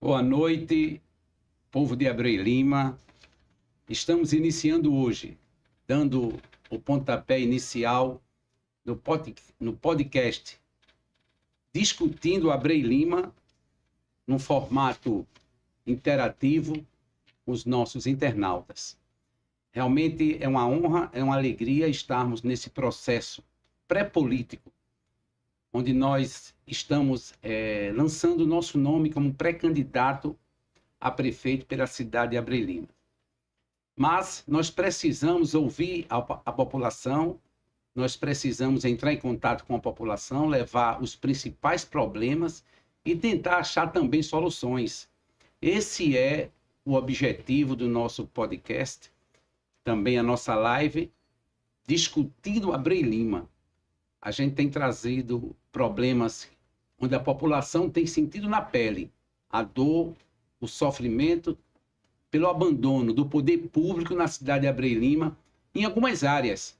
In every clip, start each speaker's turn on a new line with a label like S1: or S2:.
S1: Boa noite, povo de Abreu Lima. Estamos iniciando hoje, dando o pontapé inicial no podcast, discutindo Abreu Lima num formato interativo com os nossos internautas. Realmente é uma honra, é uma alegria estarmos nesse processo pré-político, onde nós estamos lançando o nosso nome como pré-candidato a prefeito pela cidade de Abreu Lima. Mas nós precisamos ouvir a população, nós precisamos entrar em contato com a população, levar os principais problemas e tentar achar também soluções. Esse é o objetivo do nosso podcast, também a nossa live, discutindo Abreu Lima. A gente tem trazido problemas onde a população tem sentido na pele a dor, o sofrimento pelo abandono do poder público na cidade de Abreu Lima, em algumas áreas,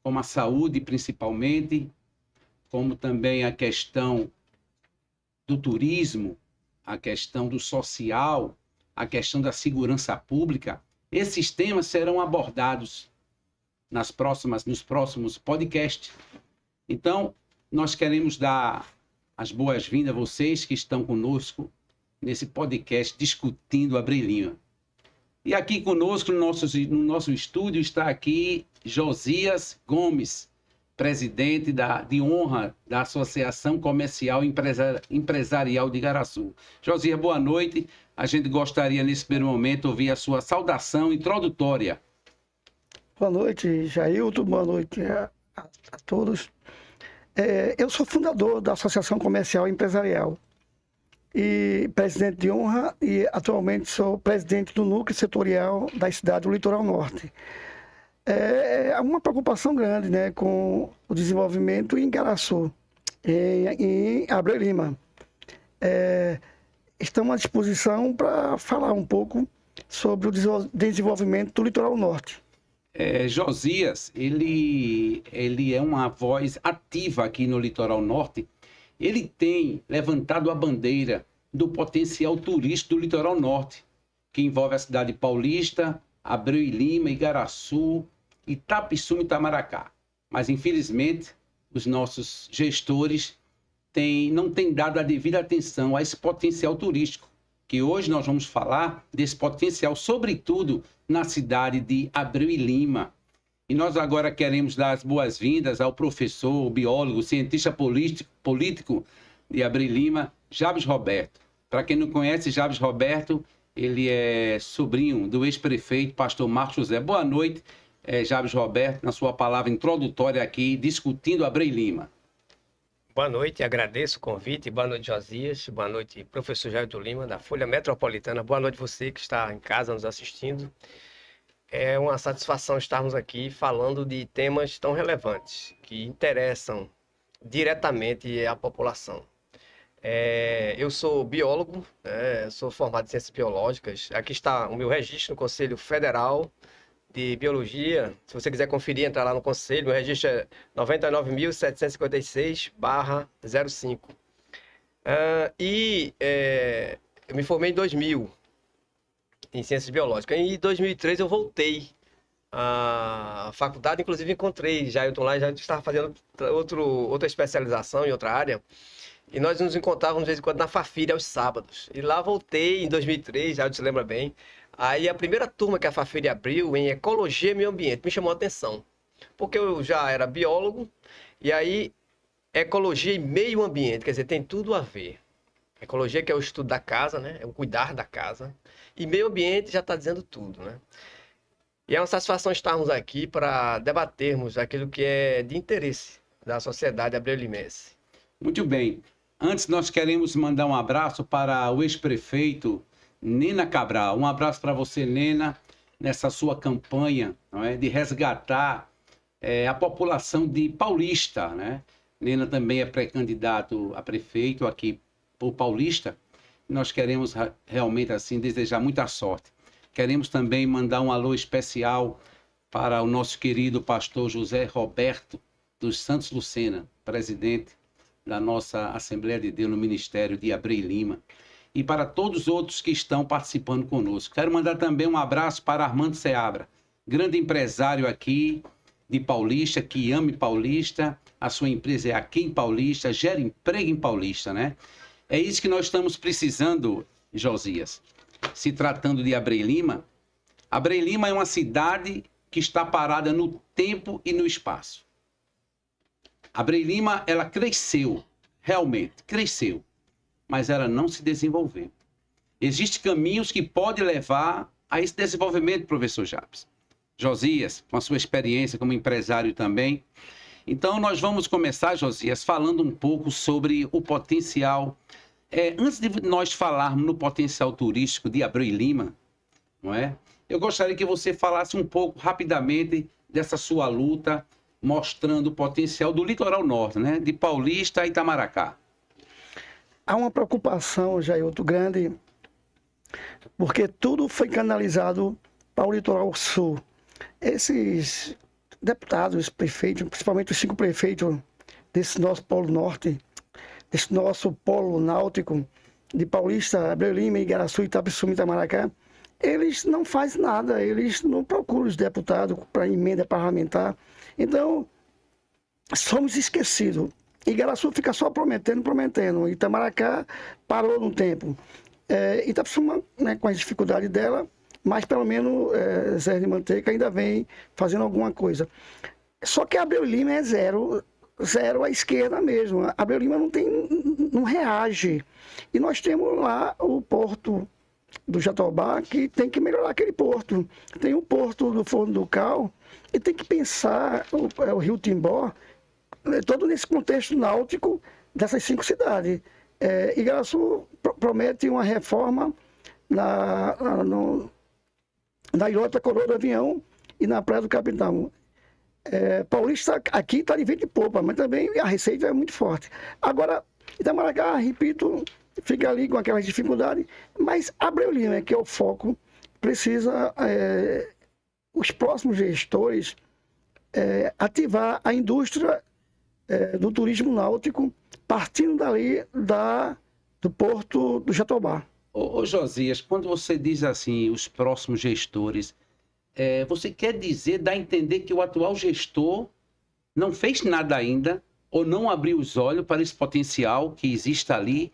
S1: como a saúde principalmente, como também a questão do turismo, a questão do social, a questão da segurança pública. Esses temas serão abordados nos próximos podcasts. Então, nós queremos dar as boas-vindas a vocês que estão conosco nesse podcast discutindo Abreu Lima. E aqui conosco, no nosso estúdio, está aqui Josias Gomes, presidente de honra da Associação Comercial e Empresarial de Igaraçu. Josias, boa noite. A gente gostaria, nesse primeiro momento, ouvir a sua saudação introdutória.
S2: Boa noite, Jailton. Boa noite a todos. Eu sou fundador da Associação Comercial e Empresarial e presidente de honra, e atualmente sou presidente do núcleo setorial da cidade do Litoral Norte. Há uma preocupação grande, né, com o desenvolvimento em Igaraçu, em Abreu Lima. Estamos à disposição para falar um pouco sobre o desenvolvimento do Litoral Norte.
S1: Josias, ele é uma voz ativa aqui no Litoral Norte. Ele tem levantado a bandeira do potencial turístico do Litoral Norte, que envolve a cidade paulista, Abreu Lima, Igaraçu, Itapissuma e Itamaracá. Mas, infelizmente, os nossos gestores não têm dado a devida atenção a esse potencial turístico, que hoje nós vamos falar desse potencial, sobretudo na cidade de Abreu Lima. E nós agora queremos dar as boas-vindas ao professor, biólogo, cientista político de Abreu Lima, Jabes Roberto. Para quem não conhece, Jabes Roberto, ele é sobrinho do ex-prefeito, pastor Marcos José. Boa noite, Jabes Roberto, na sua palavra introdutória aqui, discutindo Abreu Lima.
S3: Boa noite, agradeço o convite. Boa noite, Josias. Boa noite, professor Jailton Lima, da Folha Metropolitana. Boa noite, você que está em casa nos assistindo. É uma satisfação estarmos aqui falando de temas tão relevantes, que interessam diretamente a população. Eu sou biólogo, sou formado em Ciências Biológicas. Aqui está o meu registro no Conselho Federal de Biologia. Se você quiser conferir, entrar lá no Conselho. Meu registro é 99.756/05. Eu me formei em 2000. Em Ciências Biológicas. Em 2003 eu voltei à faculdade, inclusive encontrei Jailton lá, já estava fazendo outra especialização em outra área, e nós nos encontrávamos de vez em quando na Fafiri aos sábados. E lá voltei em 2003, Jailton se lembra bem. Aí a primeira turma que a Fafiri abriu em Ecologia e Meio Ambiente me chamou a atenção, porque eu já era biólogo, e aí Ecologia e Meio Ambiente, quer dizer, tem tudo a ver. Ecologia, que é o estudo da casa, né? É o cuidar da casa. E meio ambiente já está dizendo tudo, né? E é uma satisfação estarmos aqui para debatermos aquilo que é de interesse da sociedade abreu-limense.
S1: Muito bem. Antes, nós queremos mandar um abraço para o ex-prefeito Nena Cabral. Um abraço para você, Nena, nessa sua campanha, não é, de resgatar a população de Paulista, né? Nena também é pré-candidato a prefeito aqui por Paulista. Nós queremos realmente assim desejar muita sorte. Queremos também mandar um alô especial para o nosso querido pastor José Roberto dos Santos Lucena, presidente da nossa Assembleia de Deus no Ministério de Abreu Lima. e para todos os outros que estão participando conosco. Quero mandar também um abraço para Armando Seabra, grande empresário aqui de Paulista, que ama Paulista, a sua empresa é aqui em Paulista, gera emprego em Paulista, né? É isso que nós estamos precisando, Josias. Se tratando de Abreu Lima, Abreu Lima é uma cidade que está parada no tempo e no espaço. Abreu Lima, ela cresceu, realmente, cresceu, mas ela não se desenvolveu. Existem caminhos que podem levar a esse desenvolvimento, professor Jabes. Josias, com a sua experiência como empresário também. Então, nós vamos começar, Josias, falando um pouco sobre o potencial. Antes de nós falarmos no potencial turístico de Abreu Lima, não é? Eu gostaria que você falasse um pouco, rapidamente, dessa sua luta, mostrando o potencial do litoral norte, né? De Paulista a Itamaracá.
S2: Há uma preocupação, Jailton, grande, porque tudo foi canalizado para o litoral sul. Esses deputados, prefeitos, principalmente os 5 prefeitos desse nosso polo norte, desse nosso polo náutico, de Paulista, Abreu Lima, Igaraçu, Itapissuma e Itamaracá, eles não fazem nada, eles não procuram os deputados para emenda parlamentar. Então, somos esquecidos. Igaraçu fica só prometendo. Itamaracá parou no tempo. Itapissuma, né, com as dificuldades dela, mas pelo menos Zé de Manteca ainda vem fazendo alguma coisa. Só que Abreu Lima é zero à esquerda mesmo. Abreu Lima não reage. E nós temos lá o porto do Jatobá, que tem que melhorar aquele porto. Tem o porto do Forno do Cal, e tem que pensar o Rio Timbó, todo nesse contexto náutico dessas 5 cidades. Igaraçu promete uma reforma na Ilhota Coroa do Avião e na Praia do Capitão. Paulista aqui está de vento e popa, mas também a receita é muito forte. Agora, Itamaracá, repito, fica ali com aquelas dificuldades, mas Abreu Lima, que é o foco, precisa, os próximos gestores, ativar a indústria do turismo náutico, partindo dali do porto do Jatobá.
S1: Ô Josias, quando você diz assim, os próximos gestores, você quer dizer, dá a entender que o atual gestor não fez nada ainda, ou não abriu os olhos para esse potencial que existe ali?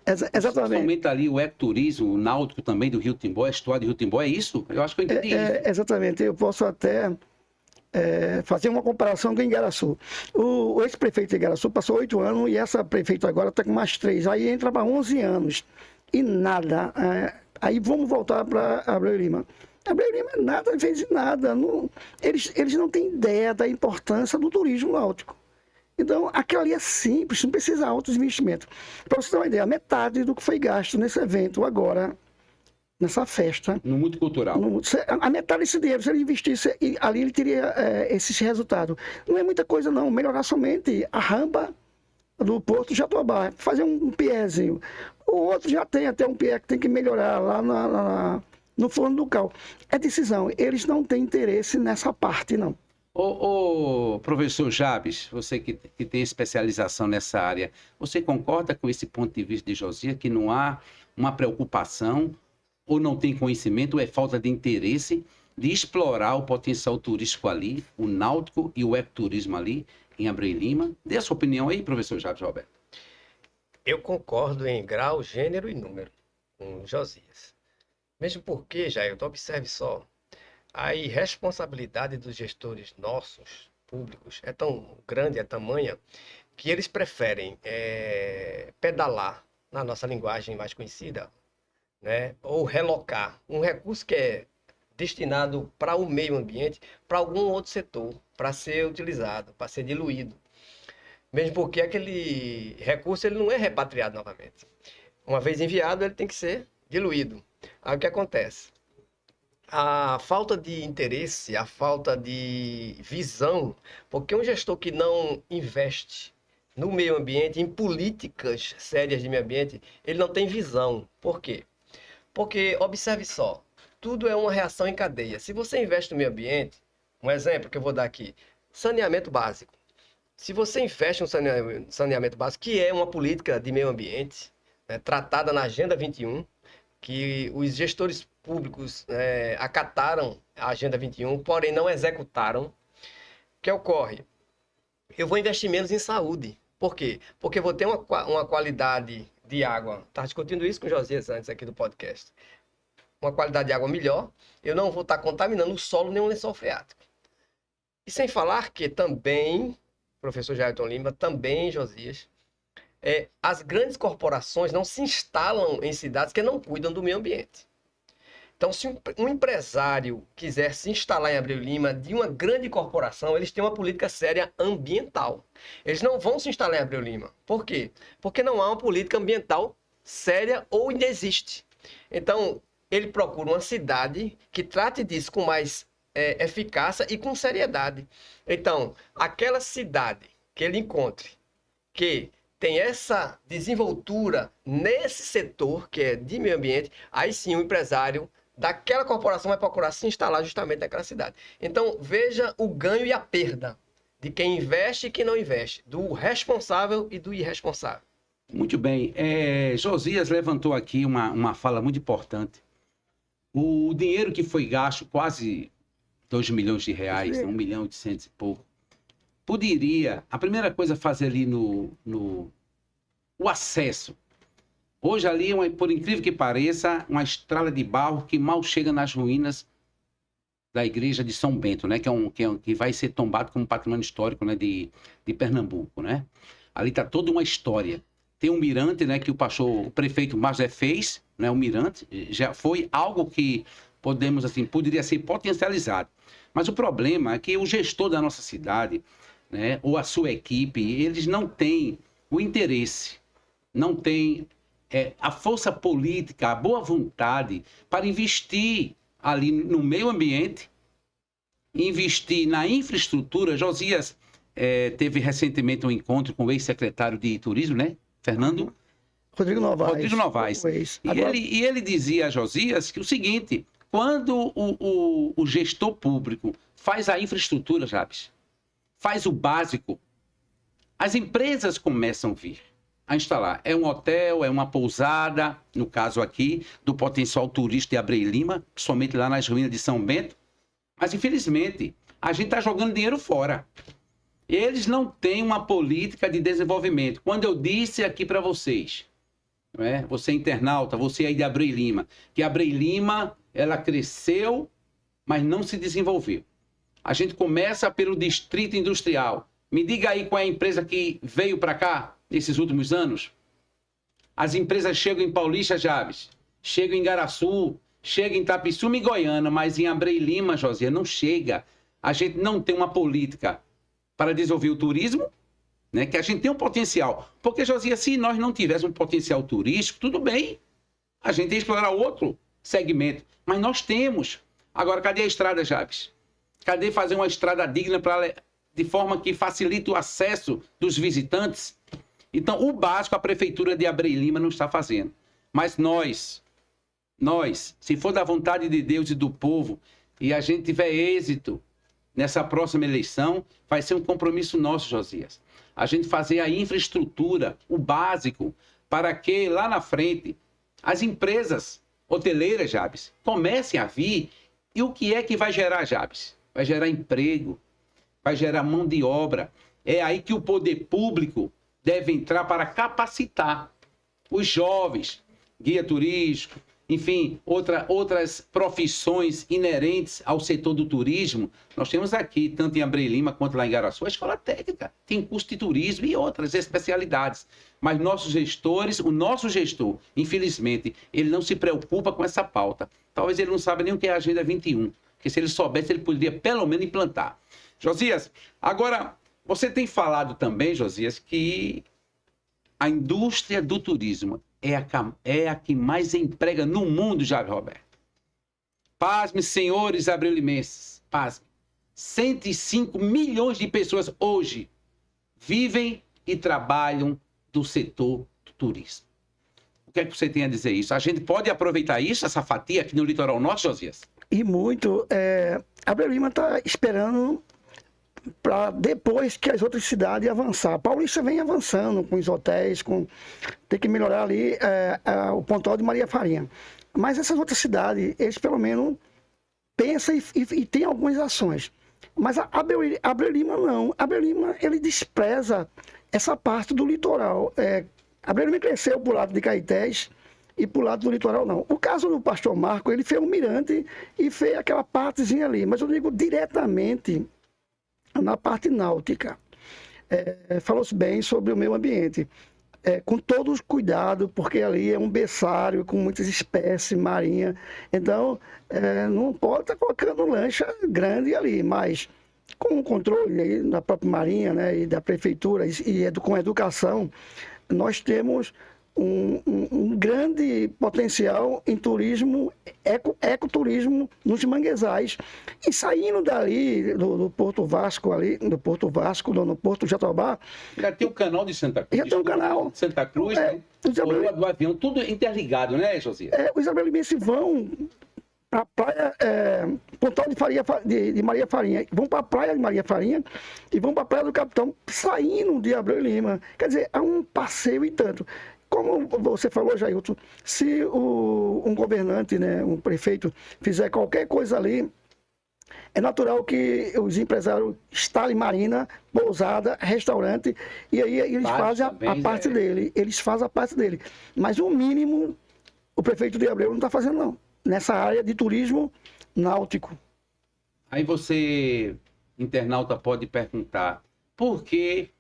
S2: Exatamente.
S1: Principalmente ali o ecoturismo, o náutico também do Rio Timbó, a estuário do Rio Timbó, é isso? Eu acho que eu entendi isso.
S2: Exatamente, eu posso até fazer uma comparação com Igaraçu. O ex-prefeito de Igaraçu passou 8 anos e essa prefeita agora está com mais 3, aí entra para 11 anos e nada. Aí vamos voltar para Abreu Lima. Abreu Lima nada, fez nada. Eles não têm ideia da importância do turismo náutico. Então, aquilo ali é simples, não precisa altos investimentos. Para você ter uma ideia, metade do que foi gasto nesse evento agora, nessa festa.
S1: No multicultural.
S2: A metade desse dinheiro, se ele investisse ali, ele teria esses resultados. Não é muita coisa, não. Melhorar somente a rampa do Porto Jatobá, fazer um pierzinho. O outro já tem até um pier que tem que melhorar lá no Forno do Cal. É decisão. Eles não têm interesse nessa parte, não.
S1: Ô, professor Jabes, você que tem especialização nessa área, você concorda com esse ponto de vista de Josias, que não há uma preocupação, ou não tem conhecimento, ou é falta de interesse de explorar o potencial turístico ali, o náutico e o ecoturismo ali, em Abreu Lima? Dê a sua opinião aí, professor Jabes Roberto.
S3: Eu concordo em grau, gênero e número com Josias. Mesmo porque, Jair, observe só, a irresponsabilidade dos gestores nossos, públicos, é tão grande, é tamanha, que eles preferem pedalar, na nossa linguagem mais conhecida, né, ou relocar um recurso que é destinado para o meio ambiente, para algum outro setor, para ser utilizado, para ser diluído. Mesmo porque aquele recurso ele não é repatriado novamente. Uma vez enviado, ele tem que ser diluído. Aí o que acontece? A falta de interesse, a falta de visão, porque um gestor que não investe no meio ambiente, em políticas sérias de meio ambiente, ele não tem visão. Por quê? Porque, observe só, tudo é uma reação em cadeia. Se você investe no meio ambiente, um exemplo que eu vou dar aqui, saneamento básico. Se você investe no saneamento básico, que é uma política de meio ambiente, tratada na Agenda 21, que os gestores públicos acataram a Agenda 21, porém não executaram. O que ocorre? Eu vou investir menos em saúde. Por quê? Porque eu vou ter uma qualidade de água. Estava discutindo isso com o Josias antes aqui do podcast. Uma qualidade de água melhor, eu não vou estar contaminando o solo nem o lençol freático. E sem falar que também, professor Jailton Lima, também Josias, as grandes corporações não se instalam em cidades que não cuidam do meio ambiente. Então, se um empresário quiser se instalar em Abreu Lima de uma grande corporação, eles têm uma política séria ambiental. Eles não vão se instalar em Abreu Lima. Por quê? Porque não há uma política ambiental séria ou ainda existe. Então, ele procura uma cidade que trate disso com mais eficácia e com seriedade. Então, aquela cidade que ele encontre que tem essa desenvoltura nesse setor que é de meio ambiente, aí sim o empresário daquela corporação vai procurar se instalar justamente naquela cidade. Então, veja o ganho e a perda de quem investe e quem não investe, do responsável e do irresponsável.
S1: Muito bem. Josias levantou aqui uma fala muito importante. O dinheiro que foi gasto, quase 2 milhões de reais, 1 milhão e 800 e pouco, poderia, a primeira coisa, fazer ali o acesso. Hoje ali, por incrível que pareça, uma estrada de barro que mal chega nas ruínas da igreja de São Bento, né? Que vai ser tombado como patrimônio histórico, né? de Pernambuco, né? Ali está toda uma história. Tem um mirante, né? Que o prefeito Mazé fez, né? O mirante já foi algo que poderia ser potencializado. Mas o problema é que o gestor da nossa cidade, né? Ou a sua equipe, eles não têm o interesse, não têm a força política, a boa vontade para investir ali no meio ambiente, investir na infraestrutura. Josias teve recentemente um encontro com o ex-secretário de Turismo, né? Fernando?
S2: Rodrigo Novaes.
S1: E ele dizia a Josias que o seguinte: quando o gestor público faz a infraestrutura, Jabes, faz o básico, as empresas começam a vir a instalar. É um hotel, é uma pousada, no caso aqui, do potencial turístico de Abreu Lima, somente lá nas ruínas de São Bento. Mas, infelizmente, a gente está jogando dinheiro fora. Eles não têm uma política de desenvolvimento. Quando eu disse aqui para vocês, não é? Você internauta, você aí de Abreu Lima, que Abreu Lima, ela cresceu, mas não se desenvolveu. A gente começa pelo distrito industrial. Me diga aí qual é a empresa que veio para cá nesses últimos anos. As empresas chegam em Paulista, Jabes, chegam em Garaçu, chegam em Tapicuma e Goiânia, mas em Abreu Lima, Josias, não chega. A gente não tem uma política para desenvolver o turismo, né? Que a gente tem um potencial. Porque, Josias, se nós não tivéssemos um potencial turístico, tudo bem, a gente ia explorar outro segmento. Mas nós temos. Agora, cadê a estrada, Jabes? Cadê fazer uma estrada digna de forma que facilite o acesso dos visitantes? Então, o básico a Prefeitura de Abreu Lima não está fazendo. Mas nós, se for da vontade de Deus e do povo, e a gente tiver êxito nessa próxima eleição, vai ser um compromisso nosso, Josias. A gente fazer a infraestrutura, o básico, para que lá na frente as empresas hoteleiras, Jabes, comecem a vir. E o que é que vai gerar, Jabes? Vai gerar emprego, vai gerar mão de obra. É aí que o poder público deve entrar para capacitar os jovens, guia turístico, enfim, outras profissões inerentes ao setor do turismo. Nós temos aqui, tanto em Abreu Lima quanto lá em Garaçu, a escola técnica, tem curso de turismo e outras especialidades. Mas nossos gestores, o nosso gestor, infelizmente, ele não se preocupa com essa pauta. Talvez ele não saiba nem o que é a Agenda 21, porque se ele soubesse, ele poderia pelo menos implantar. Josias, agora, você tem falado também, Josias, que a indústria do turismo é a que mais emprega no mundo, Jair Roberto. Pasme, senhores abreu-limenses, pasme. 105 milhões de pessoas hoje vivem e trabalham do setor do turismo. O que é que você tem a dizer isso? A gente pode aproveitar isso, essa fatia aqui no litoral norte, Josias?
S2: E muito. Abreu Lima está esperando para depois que as outras cidades avançar. Paulista vem avançando com os hotéis, tem que melhorar ali o pontual de Maria Farinha. Mas essas outras cidades, eles pelo menos pensam e têm algumas ações. Mas a Abreu Lima não. Abreu Lima, ele despreza essa parte do litoral. Abreu Lima cresceu para o lado de Caetés e para o lado do litoral não. O caso do pastor Marco, ele fez um mirante e fez aquela partezinha ali. Mas eu digo diretamente na parte náutica. Falou-se bem sobre o meio ambiente. Com todo o cuidado, porque ali é um berçário com muitas espécies marinhas. Então, não pode estar colocando lancha grande ali, mas com o controle aí da própria Marinha, né, e da Prefeitura, e com educação, nós temos um grande potencial em turismo, ecoturismo nos manguezais. E saindo dali, do Porto Vasco, no Porto Jatobá...
S1: Já tem o canal de Santa Cruz.
S2: Já tem um canal.
S1: Santa Cruz, né? O do avião, tudo interligado, né, Josias?
S2: Os abrelimenses vão para a praia, Pontal de Maria Farinha, vão para a praia de Maria Farinha e vão para a praia do Capitão, saindo de Abreu Lima. Quer dizer, há um passeio e tanto. Como você falou, Jailton, se um governante, né, um prefeito, fizer qualquer coisa ali, é natural que os empresários instalem marina, pousada, restaurante, e aí eles fazem a parte dele. Eles fazem a parte dele. Mas o mínimo, o prefeito de Abreu não está fazendo, não. Nessa área de turismo náutico.
S1: Aí você, internauta, pode perguntar, por que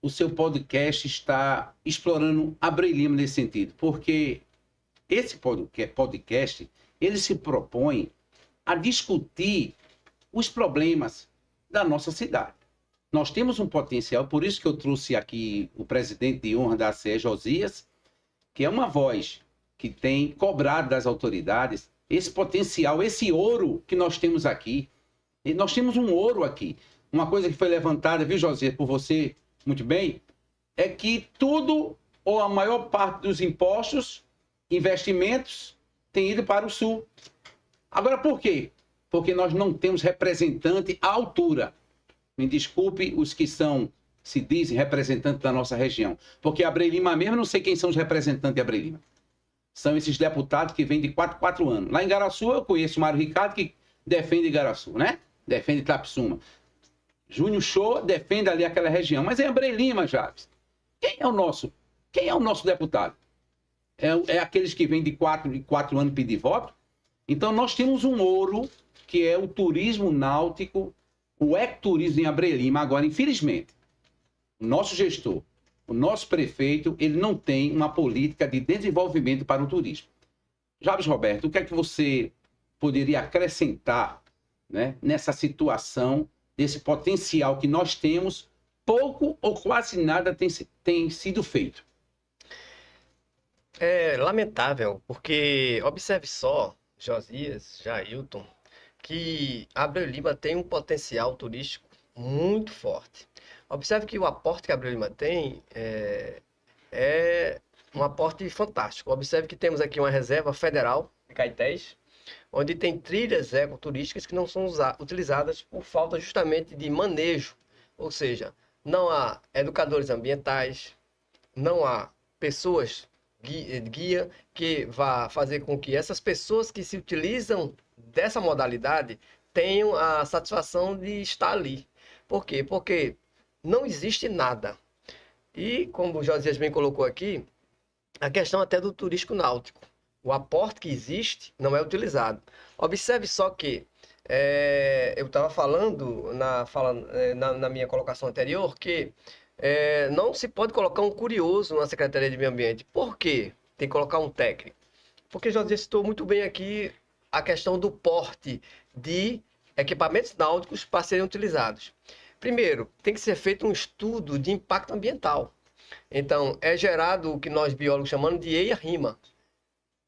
S1: o seu podcast está explorando Abreu Lima nesse sentido? Porque esse podcast, ele se propõe a discutir os problemas da nossa cidade. Nós temos um potencial, por isso que eu trouxe aqui o presidente de honra da ACE, Josias, que é uma voz que tem cobrado das autoridades esse potencial, esse ouro que nós temos aqui. E nós temos um ouro aqui. Uma coisa que foi levantada, viu, Josias, por você, muito bem, é que tudo, ou a maior parte dos impostos, investimentos, tem ido para o Sul. Agora, por quê? Porque nós não temos representante à altura. Me desculpe os que se dizem representantes da nossa região. Porque Abreu Lima mesmo, eu não sei quem são os representantes de Abreu Lima. São esses deputados que vêm de 4 anos. Lá em Igaraçu, eu conheço o Mário Ricardo, que defende Igaraçu, né? Defende Itapissuma. Júnior Show defende ali aquela região. Mas é Abreu Lima, Javes. Quem é o nosso deputado? É aqueles que vêm de 4 anos pedir voto? Então, nós temos um ouro, que é o turismo náutico, o ecoturismo em Abreu Lima. Agora, infelizmente, o nosso gestor, o nosso prefeito, ele não tem uma política de desenvolvimento para o turismo. Javes Roberto, o que é que você poderia acrescentar, né, nessa situação, desse potencial que nós temos, pouco ou quase nada tem sido feito?
S3: É lamentável, porque observe só, Josias, Jailton, que Abreu Lima tem um potencial turístico muito forte. Observe que o aporte que Abreu Lima tem é um aporte fantástico. Observe que temos aqui uma reserva federal de Caetés, onde tem trilhas ecoturísticas que não são utilizadas por falta justamente de manejo. Ou seja, não há educadores ambientais, não há pessoas guia que vá fazer com que essas pessoas que se utilizam dessa modalidade tenham a satisfação de estar ali. Por quê? Porque não existe nada. E, como o Josias bem colocou aqui, a questão até do turístico náutico. O aporte que existe não é utilizado. Observe só que eu estava falando na minha colocação anterior que não se pode colocar um curioso na Secretaria de Meio Ambiente. Por quê? Tem que colocar um técnico. Porque Josias citou muito bem aqui a questão do porte de equipamentos náuticos para serem utilizados. Primeiro, tem que ser feito um estudo de impacto ambiental. Então, é gerado o que nós biólogos chamamos de EIA-RIMA.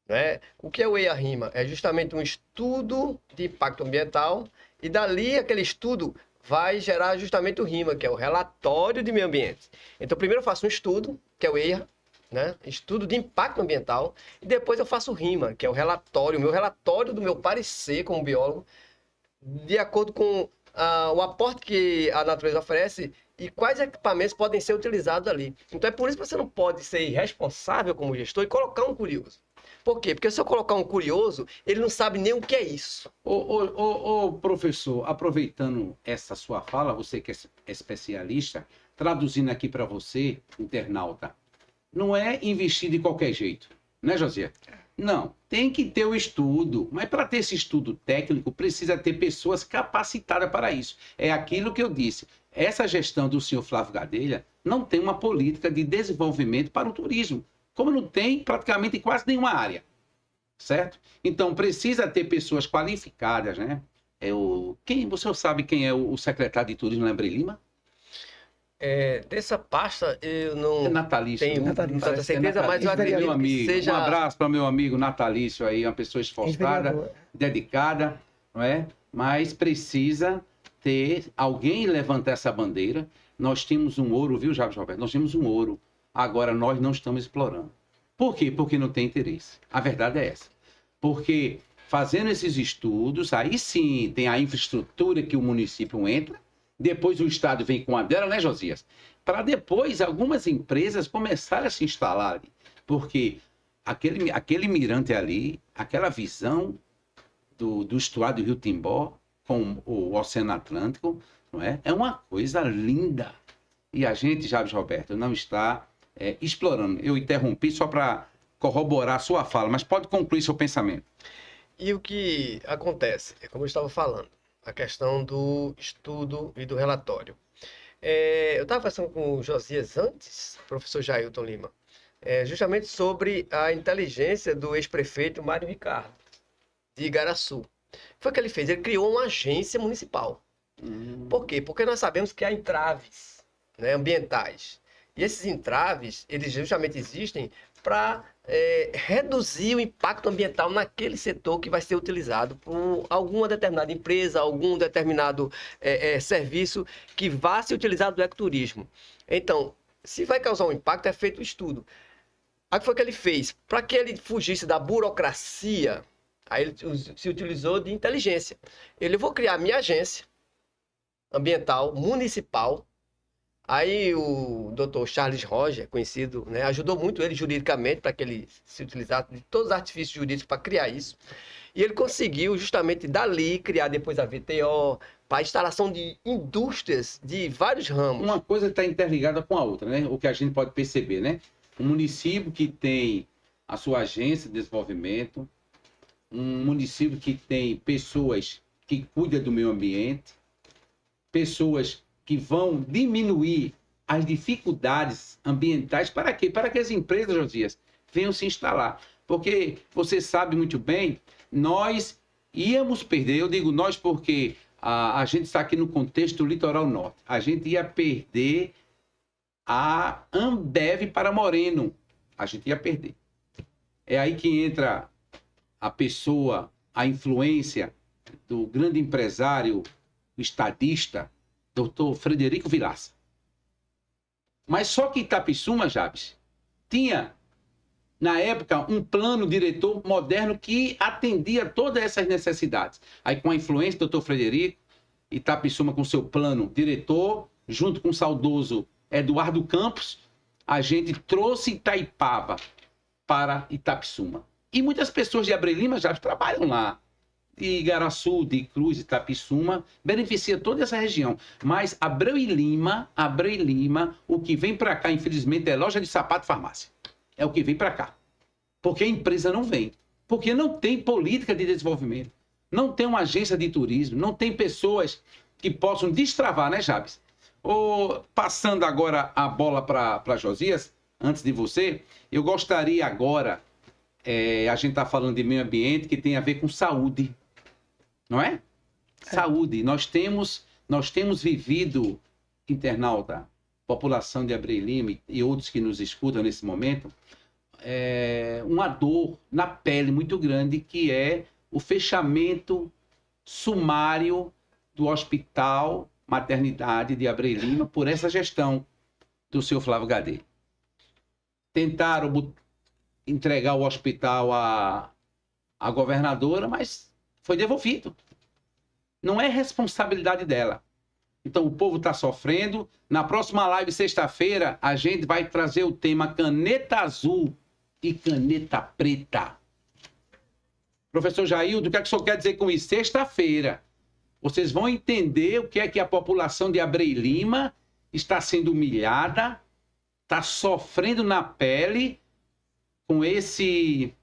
S3: Né? O que é o EIA-RIMA? É justamente um estudo de impacto ambiental e dali aquele estudo vai gerar justamente o RIMA, que é o relatório de meio ambiente. Então, primeiro eu faço um estudo, que é o EIA, né? Estudo de impacto ambiental, e depois eu faço o RIMA, que é o meu relatório do meu parecer como biólogo, de acordo com o aporte que a natureza oferece e quais equipamentos podem ser utilizados ali. Então é por isso que você não pode ser irresponsável como gestor e colocar um curioso. Por quê? Porque se eu colocar um curioso, ele não sabe nem o que é isso.
S1: Ô, professor, aproveitando essa sua fala, você que é especialista, traduzindo aqui para você, internauta, não é investir de qualquer jeito, né, José? Não, tem que ter o estudo, mas para ter esse estudo técnico, precisa ter pessoas capacitadas para isso. É aquilo que eu disse. Essa gestão do senhor Flávio Gadelha não tem uma política de desenvolvimento para o turismo, como não tem praticamente em quase nenhuma área, certo? Então, precisa ter pessoas qualificadas, né? Você sabe quem é o secretário de turismo, Lembrei Lima?
S3: Dessa pasta eu não
S1: É natalício.
S3: tenho
S2: Natalício.
S3: tanta certeza, mas eu
S2: Natalício.
S3: acredito
S1: Meu
S3: que
S1: amigo,
S3: seja...
S1: um abraço para meu amigo natalício aí, uma pessoa esforçada,
S2: Ex-vereador.
S1: dedicada, não é? Mas precisa ter alguém levantar essa bandeira. Nós temos um ouro, viu, Jabes Roberto? Nós temos um ouro. Agora nós não estamos explorando. Por quê? Porque não tem interesse. A verdade é essa. Porque fazendo esses estudos, aí sim tem a infraestrutura que o município entra, depois o Estado vem com a dela, né, Josias? Para depois algumas empresas começarem a se instalar ali. Porque aquele mirante ali, aquela visão do estuário do Rio Timbó com o Oceano Atlântico, não é? É uma coisa linda. E a gente, Jabes Roberto, não está explorando. Eu interrompi só para corroborar a sua fala, mas pode concluir seu pensamento.
S3: E o que acontece, é como eu estava falando, a questão do estudo e do relatório. Eu estava conversando com o Josias antes, professor Jailton Lima, justamente sobre a inteligência do ex-prefeito Mário Ricardo, de Igaraçu. O que foi que ele fez? Ele criou uma agência municipal. Por quê? Porque nós sabemos que há entraves, né, ambientais. E esses entraves, eles justamente existem para reduzir o impacto ambiental naquele setor que vai ser utilizado por alguma determinada empresa, algum determinado serviço que vá se utilizar do ecoturismo. Então, se vai causar um impacto, é feito o estudo. Aí o que foi que ele fez? Para que ele fugisse da burocracia, aí ele se utilizou de inteligência. Eu vou criar minha agência ambiental municipal. Aí o Dr. Charles Roger, conhecido, né, ajudou muito ele juridicamente para que ele se utilizasse de todos os artifícios jurídicos para criar isso. E ele conseguiu justamente dali criar depois a VTO, para a instalação de indústrias de vários ramos.
S1: Uma coisa está interligada com a outra, né? O que a gente pode perceber, né? Um município que tem a sua agência de desenvolvimento, um município que tem pessoas que cuidam do meio ambiente, pessoas que vão diminuir as dificuldades ambientais. Para quê? Para que as empresas, Josias, venham se instalar. Porque você sabe muito bem, nós íamos perder, eu digo nós porque a gente está aqui no contexto do litoral norte, a gente ia perder a Ambev para Moreno, a gente ia perder. É aí que entra a pessoa, a influência do grande empresário, estadista, Dr. Frederico Vilaça. Mas só que Itapissuma, Jabes, tinha, na época, um plano diretor moderno que atendia todas essas necessidades. Aí, com a influência do Dr. Frederico, Itapissuma com seu plano diretor, junto com o saudoso Eduardo Campos, a gente trouxe Itaipava para Itapissuma. E muitas pessoas de Abreu Lima já trabalham lá. De Igaraçu, de Cruz, Itapissuma, beneficia toda essa região. Mas Abreu e Lima, o que vem para cá, infelizmente, é loja de sapato e farmácia. É o que vem para cá. Porque a empresa não vem. Porque não tem política de desenvolvimento. Não tem uma agência de turismo. Não tem pessoas que possam destravar, né, Jabes? Passando agora a bola para Josias, antes de você, eu gostaria agora, a gente está falando de meio ambiente que tem a ver com saúde. Não é? Saúde. Nós temos vivido, internauta, população de Abreu Lima e outros que nos escutam nesse momento, uma dor na pele muito grande, que é o fechamento sumário do Hospital Maternidade de Abreu Lima por essa gestão do senhor Flávio Gadelha. Tentaram entregar o hospital à governadora, mas foi devolvido. Não é responsabilidade dela. Então, o povo está sofrendo. Na próxima live, sexta-feira, a gente vai trazer o tema caneta azul e caneta preta. Professor Jaildo, o que é que o senhor quer dizer com isso? Sexta-feira, vocês vão entender o que é que a população de Abreu Lima está sendo humilhada, está sofrendo na pele com esse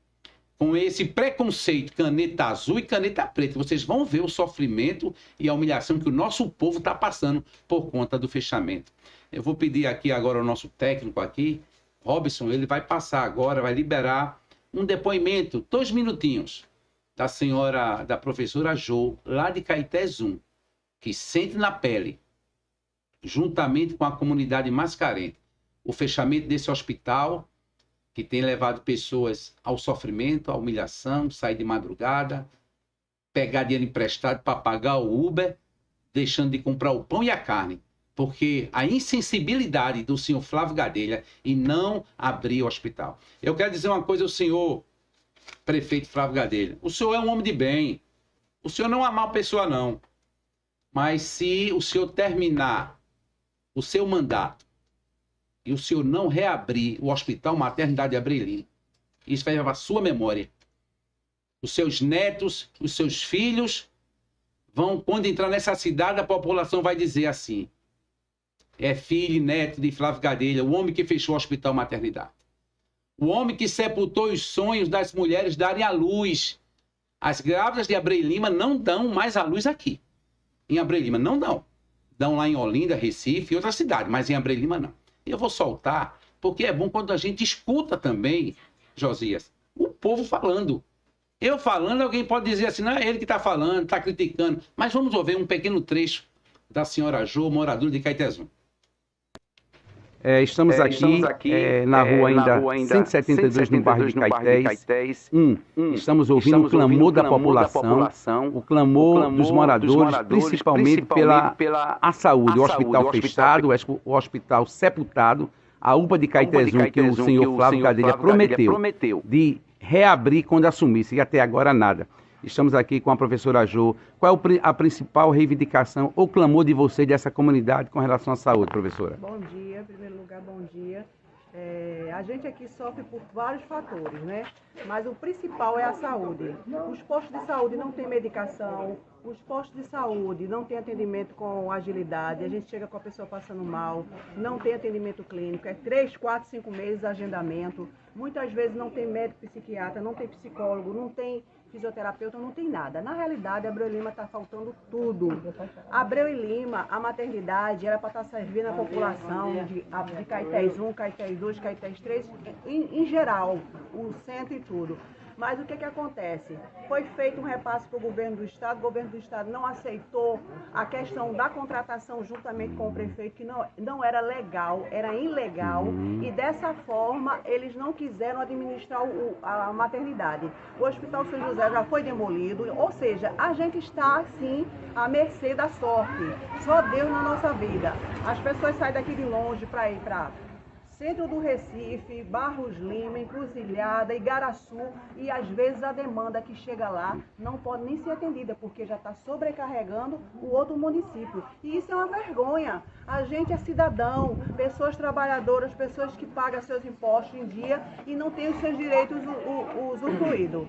S1: preconceito, caneta azul e caneta preta. Vocês vão ver o sofrimento e a humilhação que o nosso povo está passando por conta do fechamento. Eu vou pedir aqui agora ao nosso técnico aqui, Robson, ele vai passar agora, vai liberar um depoimento, 2 minutinhos, da professora Jo, lá de Caetés 1, que sente na pele, juntamente com a comunidade mais carente, o fechamento desse hospital, que tem levado pessoas ao sofrimento, à humilhação, sair de madrugada, pegar dinheiro emprestado para pagar o Uber, deixando de comprar o pão e a carne, porque a insensibilidade do senhor Flávio Gadelha em não abrir o hospital. Eu quero dizer uma coisa ao senhor prefeito Flávio Gadelha. O senhor é um homem de bem. O senhor não é uma má pessoa, não. Mas se o senhor terminar o seu mandato e o senhor não reabrir o Hospital Maternidade de Abreu Lima, isso vai levar a sua memória. Os seus netos, os seus filhos vão, quando entrar nessa cidade, a população vai dizer assim: é filho e neto de Flávio Gadelha, o homem que fechou o Hospital Maternidade. O homem que sepultou os sonhos das mulheres darem à luz. As grávidas de Abreu Lima não dão mais à luz aqui. Em Abreu Lima não dão. Dão lá em Olinda, Recife e outra cidade, mas em Abreu Lima não. Eu vou soltar, porque é bom quando a gente escuta também, Josias, o povo falando. Eu falando, alguém pode dizer assim, não é ele que está falando, está criticando. Mas vamos ouvir um pequeno trecho da senhora Jo, moradora de Caetés 1.
S4: Estamos aqui na rua ainda 172, no bairro de Caetés. Estamos ouvindo o clamor da população, o clamor dos moradores, principalmente pela saúde, o hospital fechado, o hospital sepultado, a UPA de Caetés 1, que o senhor Flávio Gadelha prometeu de reabrir quando assumisse, e até agora nada. Estamos aqui com a professora Jo. Qual é a principal reivindicação ou clamor de você, dessa comunidade, com relação à saúde, professora?
S5: Bom dia, em primeiro lugar, bom dia. A gente aqui sofre por vários fatores, né? Mas o principal é a saúde. Os postos de saúde não têm medicação, os postos de saúde não têm atendimento com agilidade, a gente chega com a pessoa passando mal, não tem atendimento clínico, é 3, 4, 5 meses de agendamento, muitas vezes não tem médico psiquiatra, não tem psicólogo, não tem fisioterapeuta, não tem nada. Na realidade, Abreu Lima está faltando tudo. Abreu Lima, a maternidade, era para estar servindo a população de Caetés 1, Caetés 2, Caetés 3, em geral, o centro e tudo. Mas o que acontece? Foi feito um repasse para o governo do Estado não aceitou a questão da contratação juntamente com o prefeito, que não era legal, era ilegal, e dessa forma eles não quiseram administrar a maternidade. O Hospital São José já foi demolido, ou seja, a gente está assim à mercê da sorte. Só Deus na nossa vida. As pessoas saem daqui de longe para ir para centro do Recife, Barros Lima, Encruzilhada, Igaraçu, e às vezes a demanda que chega lá não pode nem ser atendida, porque já está sobrecarregando o outro município. E isso é uma vergonha. A gente é cidadão, pessoas trabalhadoras, pessoas que pagam seus impostos em dia e não têm os seus direitos usufruídos.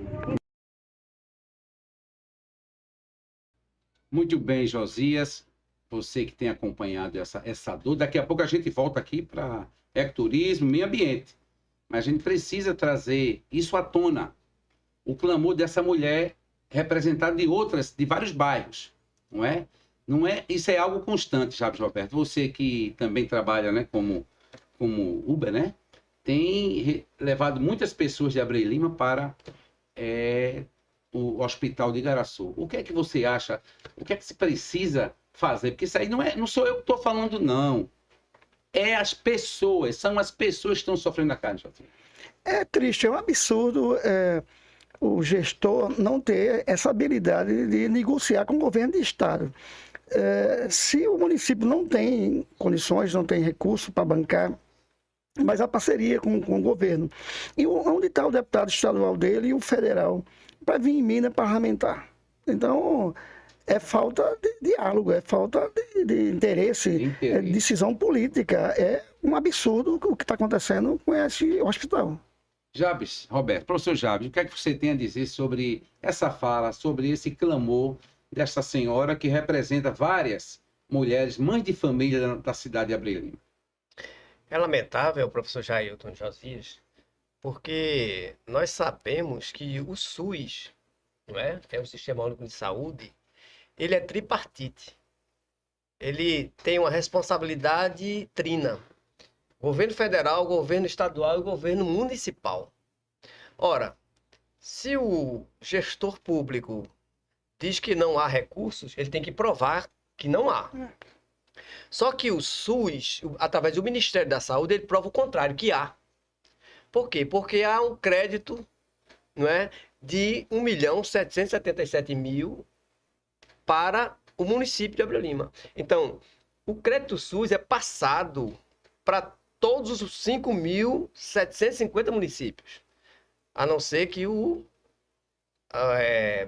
S1: Muito bem, Josias. Você que tem acompanhado essa dor. Daqui a pouco a gente volta aqui para ecoturismo, meio ambiente. Mas a gente precisa trazer isso à tona. O clamor dessa mulher representada de vários bairros, não é? Isso é algo constante, Chaves Roberto. Você que também trabalha, né, como Uber, né? Tem levado muitas pessoas de Abreu Lima para o Hospital de Igaraçu. O que é que você acha? O que é que se precisa fazer? Porque isso aí não sou eu que estou falando, não. São as pessoas que estão sofrendo a carne.
S2: É triste, é um absurdo o gestor não ter essa habilidade de negociar com o governo de estado. Se o município não tem condições, não tem recurso para bancar, mas a parceria com o governo. E onde está o deputado estadual dele e o federal para vir em emenda parlamentar? Então, é falta de diálogo, é falta de interesse, é decisão política. É um absurdo o que está acontecendo com esse hospital.
S1: Jabes, Roberto, professor Jabes, o que é que você tem a dizer sobre essa fala, sobre esse clamor dessa senhora que representa várias mulheres, mães de família da cidade de Abreu Lima?
S3: É lamentável, professor Jailton Josias, porque nós sabemos que o SUS, não é? Que é o Sistema Único de Saúde, ele é tripartite. Ele tem uma responsabilidade trina. Governo federal, governo estadual e governo municipal. Ora, se o gestor público diz que não há recursos, ele tem que provar que não há. Só que o SUS, através do Ministério da Saúde, ele prova o contrário, que há. Por quê? Porque há um crédito, não é, de 1.777.000 para o município de Abreu Lima. Então, o crédito SUS é passado para todos os 5.750 municípios. A não ser que o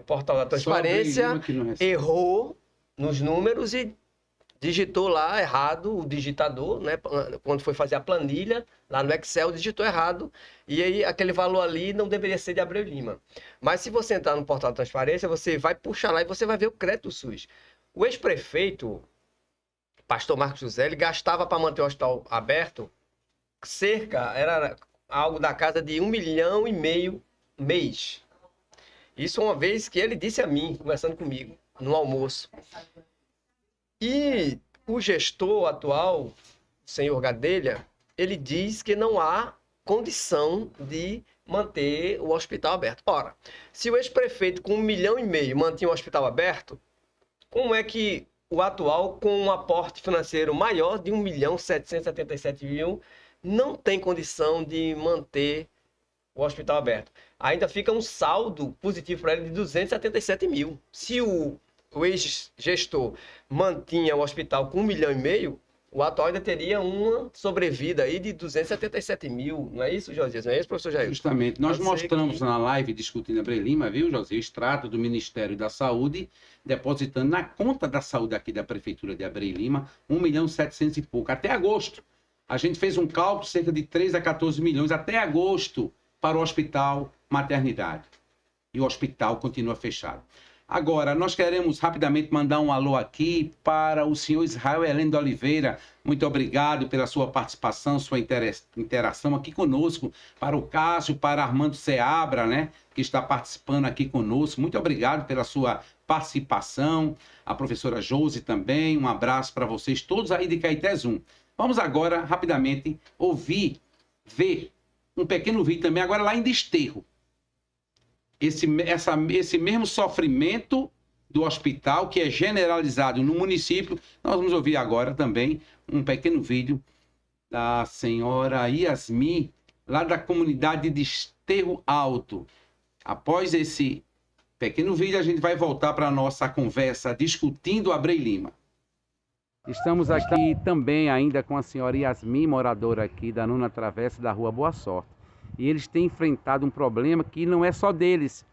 S3: Portal da Transparência errou nos números e digitou lá errado, o digitador, né? Quando foi fazer a planilha, lá no Excel, digitou errado, e aí aquele valor ali não deveria ser de Abreu Lima. Mas se você entrar no Portal da Transparência, você vai puxar lá e você vai ver o crédito SUS. O ex-prefeito, pastor Marcos José, ele gastava para manter o hospital aberto era algo da casa de 1,5 milhão mês. Isso uma vez que ele disse a mim, conversando comigo, no almoço. E o gestor atual, o senhor Gadelha, ele diz que não há condição de manter o hospital aberto. Ora, se o ex-prefeito com 1,5 milhão mantinha o hospital aberto, como é que o atual, com um aporte financeiro maior de 1.777.000, não tem condição de manter o hospital aberto? Ainda fica um saldo positivo para ele de 277.000. Se o ex-gestor mantinha o hospital com 1,5 milhão, o atual ainda teria uma sobrevida aí de 277.000. Não é isso, Josias? Não é isso, professor Jair?
S1: Justamente. Nós mostramos na live discutindo Abreu Lima, viu, Josias, o extrato do Ministério da Saúde, depositando na conta da saúde aqui da Prefeitura de Abreu Lima, 1.700.000 e pouco. Até agosto. A gente fez um cálculo cerca de 3 a 14 milhões até agosto para o hospital maternidade. E o hospital continua fechado. Agora, nós queremos rapidamente mandar um alô aqui para o senhor Israel Heleno de Oliveira. Muito obrigado pela sua participação, sua interação aqui conosco. Para o Cássio, para Armando Seabra, né, que está participando aqui conosco. Muito obrigado pela sua participação. A professora Josi também. Um abraço para vocês todos aí de Caetés 1. Vamos agora, rapidamente, ver um pequeno vídeo também, agora lá em Desterro. Esse mesmo sofrimento do hospital, que é generalizado no município, nós vamos ouvir agora também um pequeno vídeo da senhora Yasmin, lá da comunidade de Desterro Alto. Após esse pequeno vídeo, a gente vai voltar para a nossa conversa discutindo Abreu Lima.
S4: Estamos aqui também ainda com a senhora Yasmin, moradora aqui da 9ª Travessa da Rua Boa Sorte. E eles têm enfrentado um problema que não é só deles,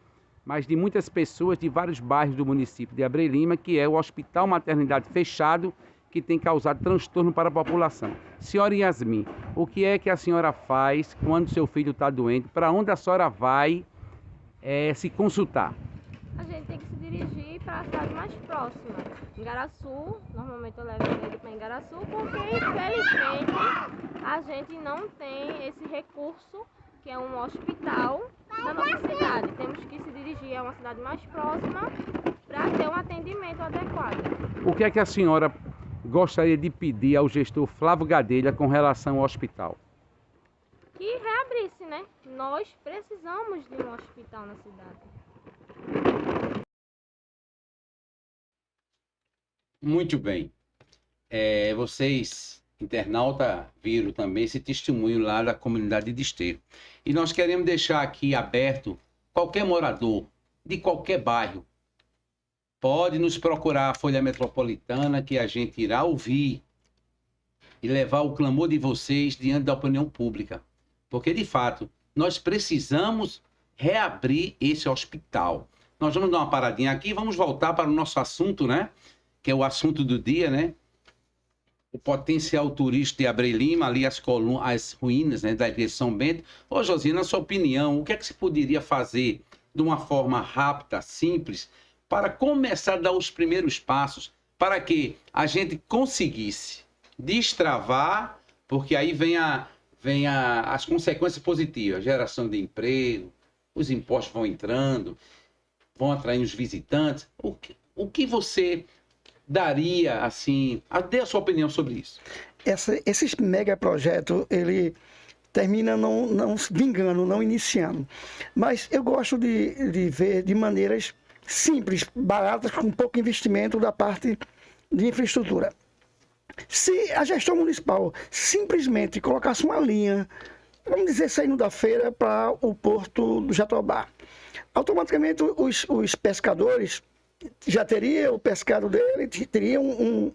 S4: mas de muitas pessoas de vários bairros do município de Abreu Lima, que é o Hospital Maternidade fechado, que tem causado transtorno para a população. Senhora Yasmin, o que é que a senhora faz quando seu filho está doente? Para onde a senhora vai se consultar?
S6: A gente tem que se dirigir para a cidade mais próxima. Igaraçu, normalmente eu levo ele para Igaraçu, porque infelizmente a gente não tem esse recurso, que é um hospital na nossa cidade. Temos que se dirigir a uma cidade mais próxima para ter um atendimento adequado.
S4: O que é que a senhora gostaria de pedir ao gestor Flávio Gadelha com relação ao hospital?
S6: Que reabrisse, né? Nós precisamos de um hospital na cidade.
S1: Muito bem. Vocês, internauta, viram também esse testemunho lá da comunidade de Desterro. E nós queremos deixar aqui aberto, qualquer morador de qualquer bairro, pode nos procurar a Folha Metropolitana, que a gente irá ouvir e levar o clamor de vocês diante da opinião pública. Porque, de fato, nós precisamos reabrir esse hospital. Nós vamos dar uma paradinha aqui e vamos voltar para o nosso assunto, né? Que é o assunto do dia, né? O potencial turístico de Abreu Lima, ali as ruínas, né, da igreja de São Bento. Ô, Josi, na sua opinião, o que é que se poderia fazer de uma forma rápida, simples, para começar a dar os primeiros passos para que a gente conseguisse destravar, porque aí vem as consequências positivas, geração de emprego, os impostos vão entrando, vão atraindo os visitantes. O que você daria, assim, dê a sua opinião sobre isso?
S2: Esses megaprojetos, ele termina não se vingando, não iniciando. Mas eu gosto de ver de maneiras simples, baratas, com pouco investimento da parte de infraestrutura. Se a gestão municipal simplesmente colocasse uma linha, vamos dizer, saindo da feira para o porto do Jatobá, automaticamente os pescadores já teriam o pescado dele, teriam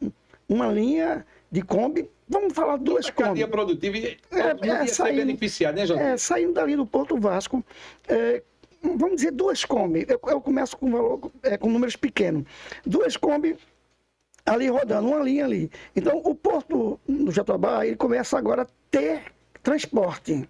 S2: uma linha de Kombi, vamos falar duas Kombi.
S1: Cadeia produtiva ia ser beneficiada, né, José?
S2: Saindo dali do Porto Vasco, vamos dizer duas Kombi, eu começo com valor, com números pequenos, duas Kombi ali rodando, uma linha ali. Então, o porto do Jatobá, ele começa agora a ter transporte.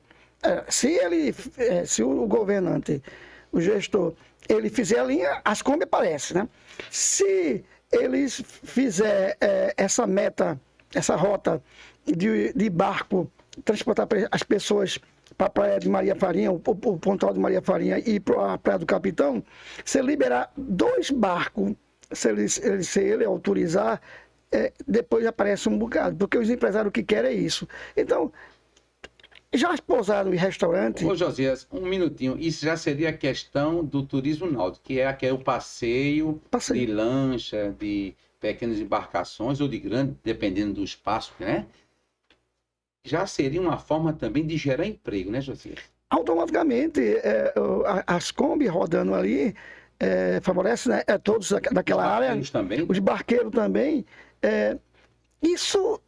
S2: Se o governante, o gestor, ele fizer a linha, as Kombi aparecem, né? Se eles fizer essa meta, essa rota de barco, transportar as pessoas para a praia de Maria Farinha, o pontal de Maria Farinha e para a praia do Capitão, se liberar 2 barcos, se ele autorizar, depois aparece um bocado, porque os empresários que querem é isso. Então, já pousaram em restaurante...
S1: Ô, Josias, um minutinho. Isso já seria a questão do turismo náutico, que é o passeio de lancha, de pequenas embarcações ou de grande, dependendo do espaço, né? Já seria uma forma também de gerar emprego, né, Josias?
S2: Automaticamente, as Kombi rodando ali, favorece, né, todos daquela área.
S1: Também.
S2: Os barqueiros também. Isso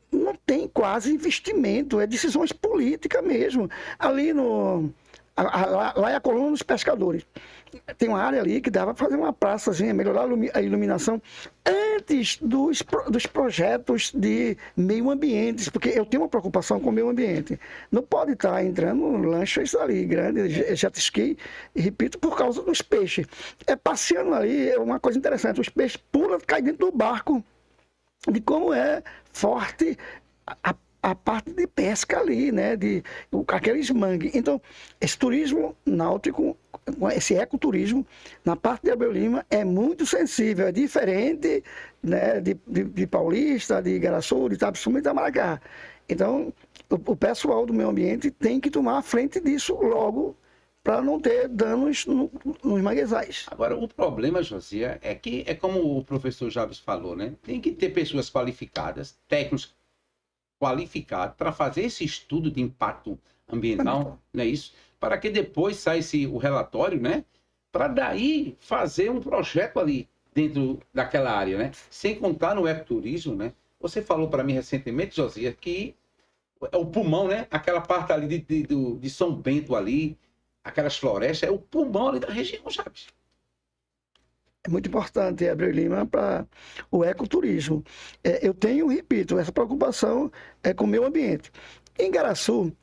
S2: não tem quase investimento, é decisões políticas mesmo. Ali lá é a coluna dos pescadores. Tem uma área ali que dava para fazer uma praçazinha, melhorar a iluminação antes dos projetos de meio ambiente, porque eu tenho uma preocupação com o meio ambiente. Não pode estar entrando lanchas ali, grandes, jet ski, e repito, por causa dos peixes. Passeando ali é uma coisa interessante, os peixes pulam, caem dentro do barco, de como é forte a parte de pesca ali, né? Aqueles mangues. Então, esse turismo náutico, esse ecoturismo, na parte de Abreu Lima, é muito sensível, é diferente, né, de Paulista, de Igaraçu, de Itapissuma e de Itamaracá. Então, o pessoal do meio ambiente tem que tomar a frente disso logo, para não ter danos nos manguezais.
S1: Agora, o problema, Josia, é que, como o professor Jabes falou, né? Tem que ter pessoas qualificadas, técnicos qualificados, para fazer esse estudo de impacto ambiental, não é isso? Para que depois saia o relatório, né? Para daí fazer um projeto ali dentro daquela área, né? Sem contar no ecoturismo, né? Você falou para mim recentemente, Josia, que é o pulmão, né? Aquela parte ali de São Bento ali, aquelas florestas, é o pulmão ali da região, Jabes.
S2: É muito importante Abreu Lima para o ecoturismo. Eu repito, essa preocupação com o meio ambiente. Em Igaraçu,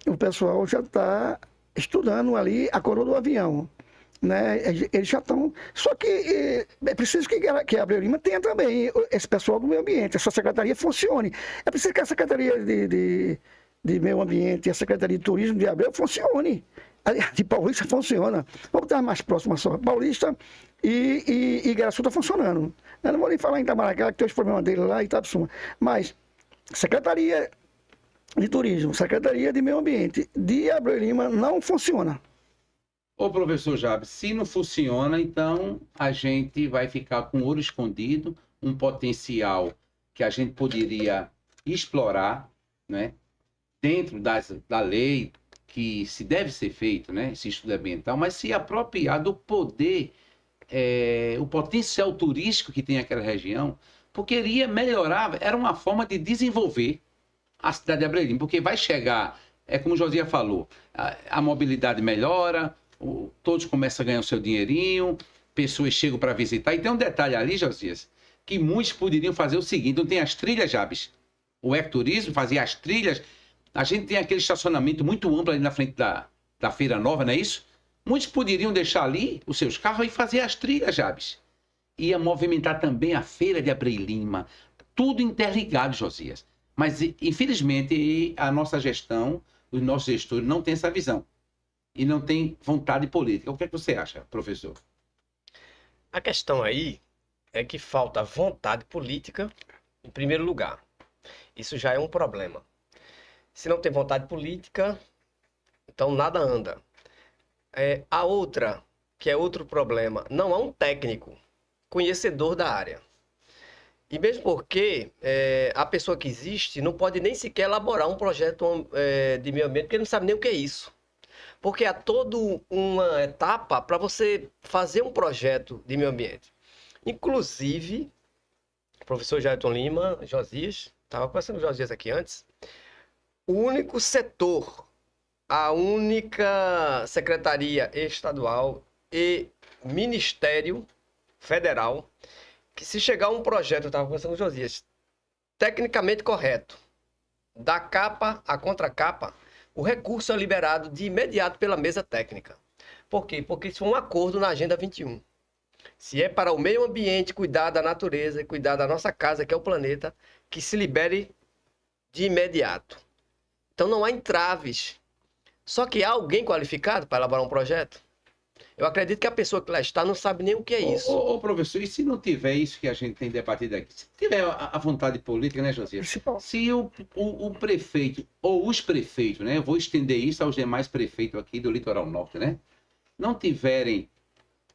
S2: o pessoal já está estudando ali a coroa do avião. Né? Eles já estão... Só que é preciso que Abreu Lima tenha também esse pessoal do meio ambiente, essa secretaria funcione. É preciso que a Secretaria de Meio Ambiente e a Secretaria de Turismo de Abreu funcione. De Paulista funciona. Vamos estar mais próximo só. Paulista e Igaraçu está funcionando. Eu não vou nem falar em Itamaracá, que tem os problemas dele lá e Itapissuma. Mas Secretaria de Turismo, Secretaria de Meio Ambiente de Abreu Lima não funciona.
S1: Ô, professor Jabes, se não funciona, então a gente vai ficar com ouro escondido, um potencial que a gente poderia explorar, né? Dentro da lei, que se deve ser feito, né, esse estudo ambiental, mas se apropriar do poder, o potencial turístico que tem aquela região, porque iria melhorar, era uma forma de desenvolver a cidade de Abreu Lima, porque vai chegar, como o Josia falou, a mobilidade melhora, todos começam a ganhar o seu dinheirinho, pessoas chegam para visitar. E tem um detalhe ali, Josias, que muitos poderiam fazer o seguinte: não tem as trilhas, Jabes? O ecoturismo fazia as trilhas. A gente tem aquele estacionamento muito amplo ali na frente da Feira Nova, não é isso? Muitos poderiam deixar ali os seus carros e fazer as trilhas, Jabes. Ia movimentar também a Feira de Abreu Lima. Tudo interligado, Josias. Mas, infelizmente, a nossa gestão, os nossos gestores não têm essa visão. E não tem vontade política. O que é que você acha, professor?
S3: A questão aí é que falta vontade política, em primeiro lugar. Isso já é um problema. Se não tem vontade política, então nada anda. A outra, que é outro problema, não há um técnico conhecedor da área. E mesmo porque a pessoa que existe não pode nem sequer elaborar um projeto de meio ambiente, porque ele não sabe nem o que é isso. Porque há toda uma etapa para você fazer um projeto de meio ambiente. Inclusive, o professor Jailton Lima, Josias, estava conversando com o Josias aqui antes, o único setor, a única secretaria estadual e ministério federal, que se chegar um projeto, eu estava conversando com o Josias, tecnicamente correto, da capa à contracapa, o recurso é liberado de imediato pela mesa técnica. Por quê? Porque isso foi um acordo na Agenda 21. Se é para o meio ambiente, cuidar da natureza e cuidar da nossa casa, que é o planeta, que se libere de imediato. Então não há entraves. Só que há alguém qualificado para elaborar um projeto? Eu acredito que a pessoa que lá está não sabe nem o que é isso.
S1: Ô, professor, e se não tiver isso que a gente tem debatido aqui? Se tiver a vontade política, né, Josias? Se o prefeito, ou os prefeitos, né? Eu vou estender isso aos demais prefeitos aqui do Litoral Norte, né? Não tiverem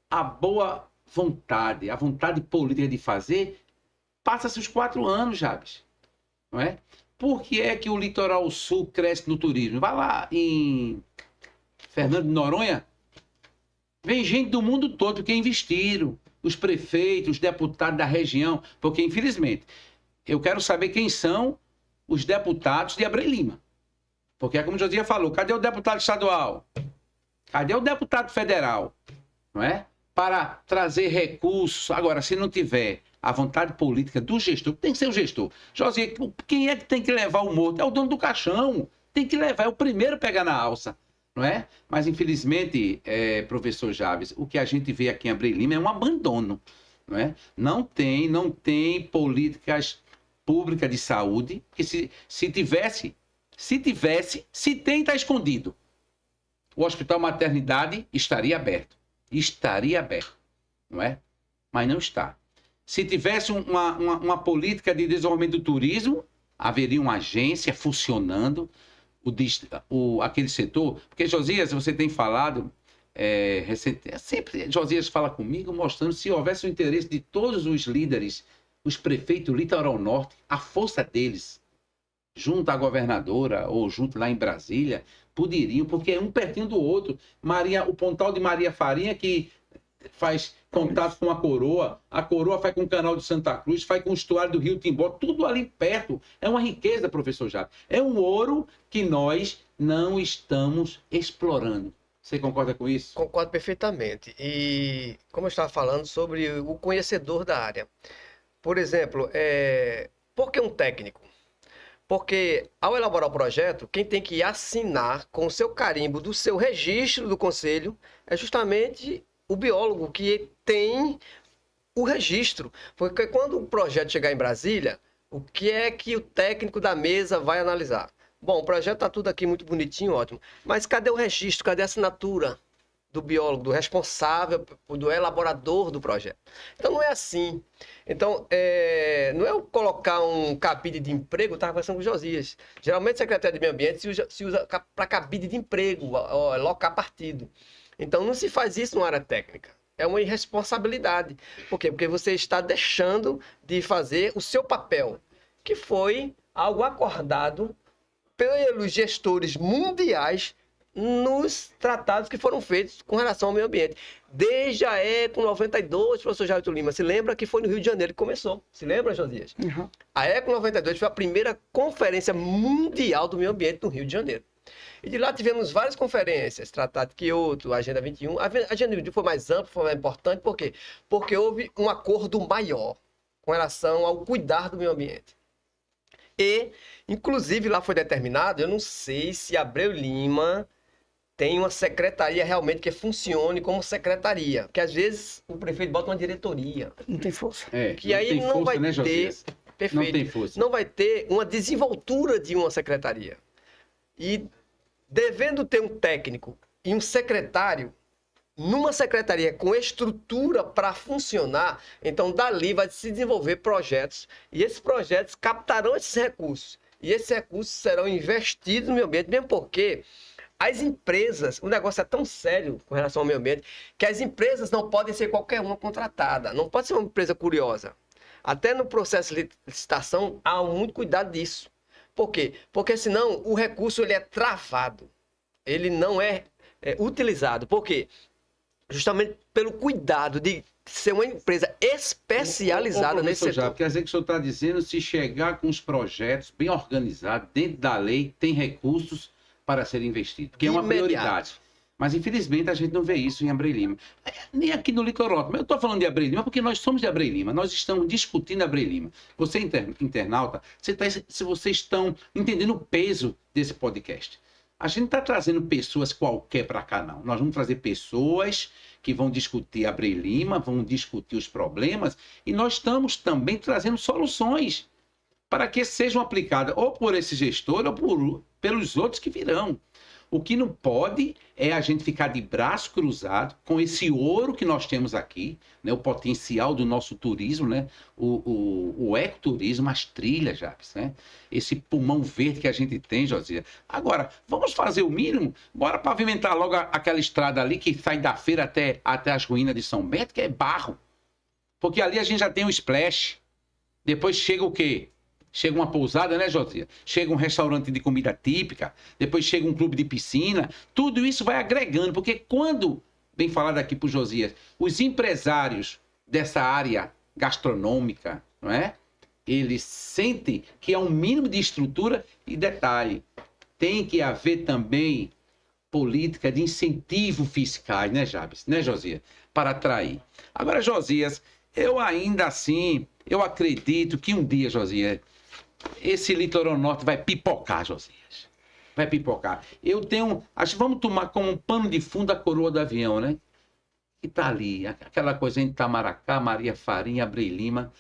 S1: a boa vontade, a vontade política de fazer, passa-se os 4 anos, Jabes. Não é? Por que é que o Litoral Sul cresce no turismo? Vai lá em Fernando de Noronha, vem gente do mundo todo que investiram, os prefeitos, os deputados da região, porque, infelizmente, eu quero saber quem são os deputados de Abreu Lima. Porque, como o Josias falou, cadê o deputado estadual? Cadê o deputado federal? Não é? Para trazer recursos. Agora, se não tiver a vontade política do gestor, tem que ser o gestor. Josias, quem é que tem que levar o morto? É o dono do caixão. Tem que levar, é o primeiro a pegar na alça. Não é? Mas, infelizmente, professor Jabes, o que a gente vê aqui em Abreu Lima é um abandono. Não é? Não tem políticas públicas de saúde, que se tivesse, se tem, está escondido. O Hospital Maternidade estaria aberto. Estaria aberto. Não é? Mas não está. Se tivesse uma política de desenvolvimento do turismo, haveria uma agência funcionando, aquele setor, porque, Josias, você tem falado sempre Josias fala comigo mostrando se houvesse o interesse de todos os líderes, os prefeitos do Litoral Norte, a força deles, junto à governadora ou junto lá em Brasília, poderiam, porque é um pertinho do outro. O Pontal de Maria Farinha, que faz contato com a coroa faz com o canal de Santa Cruz, faz com o estuário do Rio Timbó, tudo ali perto. É uma riqueza, professor Jabes. É um ouro que nós não estamos explorando. Você concorda com isso?
S3: Concordo perfeitamente. E como eu estava falando sobre o conhecedor da área. Por exemplo, por que um técnico? Porque ao elaborar o projeto, quem tem que assinar com o seu carimbo do seu registro do conselho é justamente o biólogo que tem o registro. Porque quando o projeto chegar em Brasília, o que é que o técnico da mesa vai analisar? Bom, o projeto está tudo aqui muito bonitinho, ótimo. Mas cadê o registro? Cadê a assinatura do biólogo, do responsável, do elaborador do projeto? Então não é assim. Então, não é eu colocar um cabide de emprego, eu estava conversando com o Josias. Geralmente, o secretário de Meio Ambiente se usa para cabide de emprego, locar partido. Então, não se faz isso numa área técnica. É uma irresponsabilidade. Por quê? Porque você está deixando de fazer o seu papel, que foi algo acordado pelos gestores mundiais nos tratados que foram feitos com relação ao meio ambiente. Desde a Eco 92, professor Jailton Lima, se lembra que foi no Rio de Janeiro que começou? Se lembra, Josias? Uhum. A Eco 92 foi a primeira conferência mundial do meio ambiente no Rio de Janeiro. E de lá tivemos várias conferências, Tratado de Kyoto, Agenda 21. A Agenda 21 foi mais ampla, foi mais importante, por quê? Porque houve um acordo maior com relação ao cuidar do meio ambiente. E, inclusive, lá foi determinado, eu não sei se Abreu Lima tem uma secretaria realmente que funcione como secretaria. Porque, às vezes, o prefeito bota uma diretoria.
S2: Não tem força.
S3: Que aí não vai ter...
S1: Josias?
S3: Perfeito.
S1: Não tem força.
S3: Não vai ter uma desenvoltura de uma secretaria. E devendo ter um técnico e um secretário numa secretaria com estrutura para funcionar, então dali vai se desenvolver projetos e esses projetos captarão esses recursos. E esses recursos serão investidos no meio ambiente, mesmo porque as empresas, o negócio é tão sério com relação ao meio ambiente, que as empresas não podem ser qualquer uma contratada, não pode ser uma empresa curiosa. Até no processo de licitação há muito cuidado disso. Por quê? Porque senão o recurso ele é travado, ele não é utilizado. Por quê? Justamente pelo cuidado de ser uma empresa especializada nesse setor.
S1: Quer dizer que o senhor está dizendo, se chegar com os projetos bem organizados, dentro da lei, tem recursos para ser investido, que é uma prioridade. Mas, infelizmente, a gente não vê isso em Abreu Lima. Nem aqui no litoral. Eu estou falando de Abreu Lima porque nós somos de Abreu Lima. Nós estamos discutindo Abreu Lima. Você, internauta, se vocês estão entendendo o peso desse podcast. A gente não está trazendo pessoas qualquer para cá, não. Nós vamos trazer pessoas que vão discutir Abreu Lima, vão discutir os problemas, e nós estamos também trazendo soluções para que sejam aplicadas ou por esse gestor ou pelos outros que virão. O que não pode é a gente ficar de braço cruzado com esse ouro que nós temos aqui, né? O potencial do nosso turismo, né? O ecoturismo, as trilhas, Jabes, né? Esse pulmão verde que a gente tem, Josias. Agora, vamos fazer o mínimo? Bora pavimentar logo aquela estrada ali que sai da feira até as ruínas de São Bento, que é barro. Porque ali a gente já tem o splash. Depois chega o quê? Chega uma pousada, né, Josias? Chega um restaurante de comida típica, depois chega um clube de piscina. Tudo isso vai agregando, porque quando, bem falado aqui por Josias, os empresários dessa área gastronômica, não é? Eles sentem que há um mínimo de estrutura e detalhe. Tem que haver também política de incentivo fiscais, né, Jabes? Né, Josias? Para atrair. Agora, Josias, eu ainda assim, eu acredito que um dia, Josias, esse litoral norte vai pipocar, Josias. Vai pipocar. Acho que vamos tomar como um pano de fundo a coroa do avião, né? Que tá ali, aquela coisa entre Itamaracá, Maria Farinha, Abreu Lima.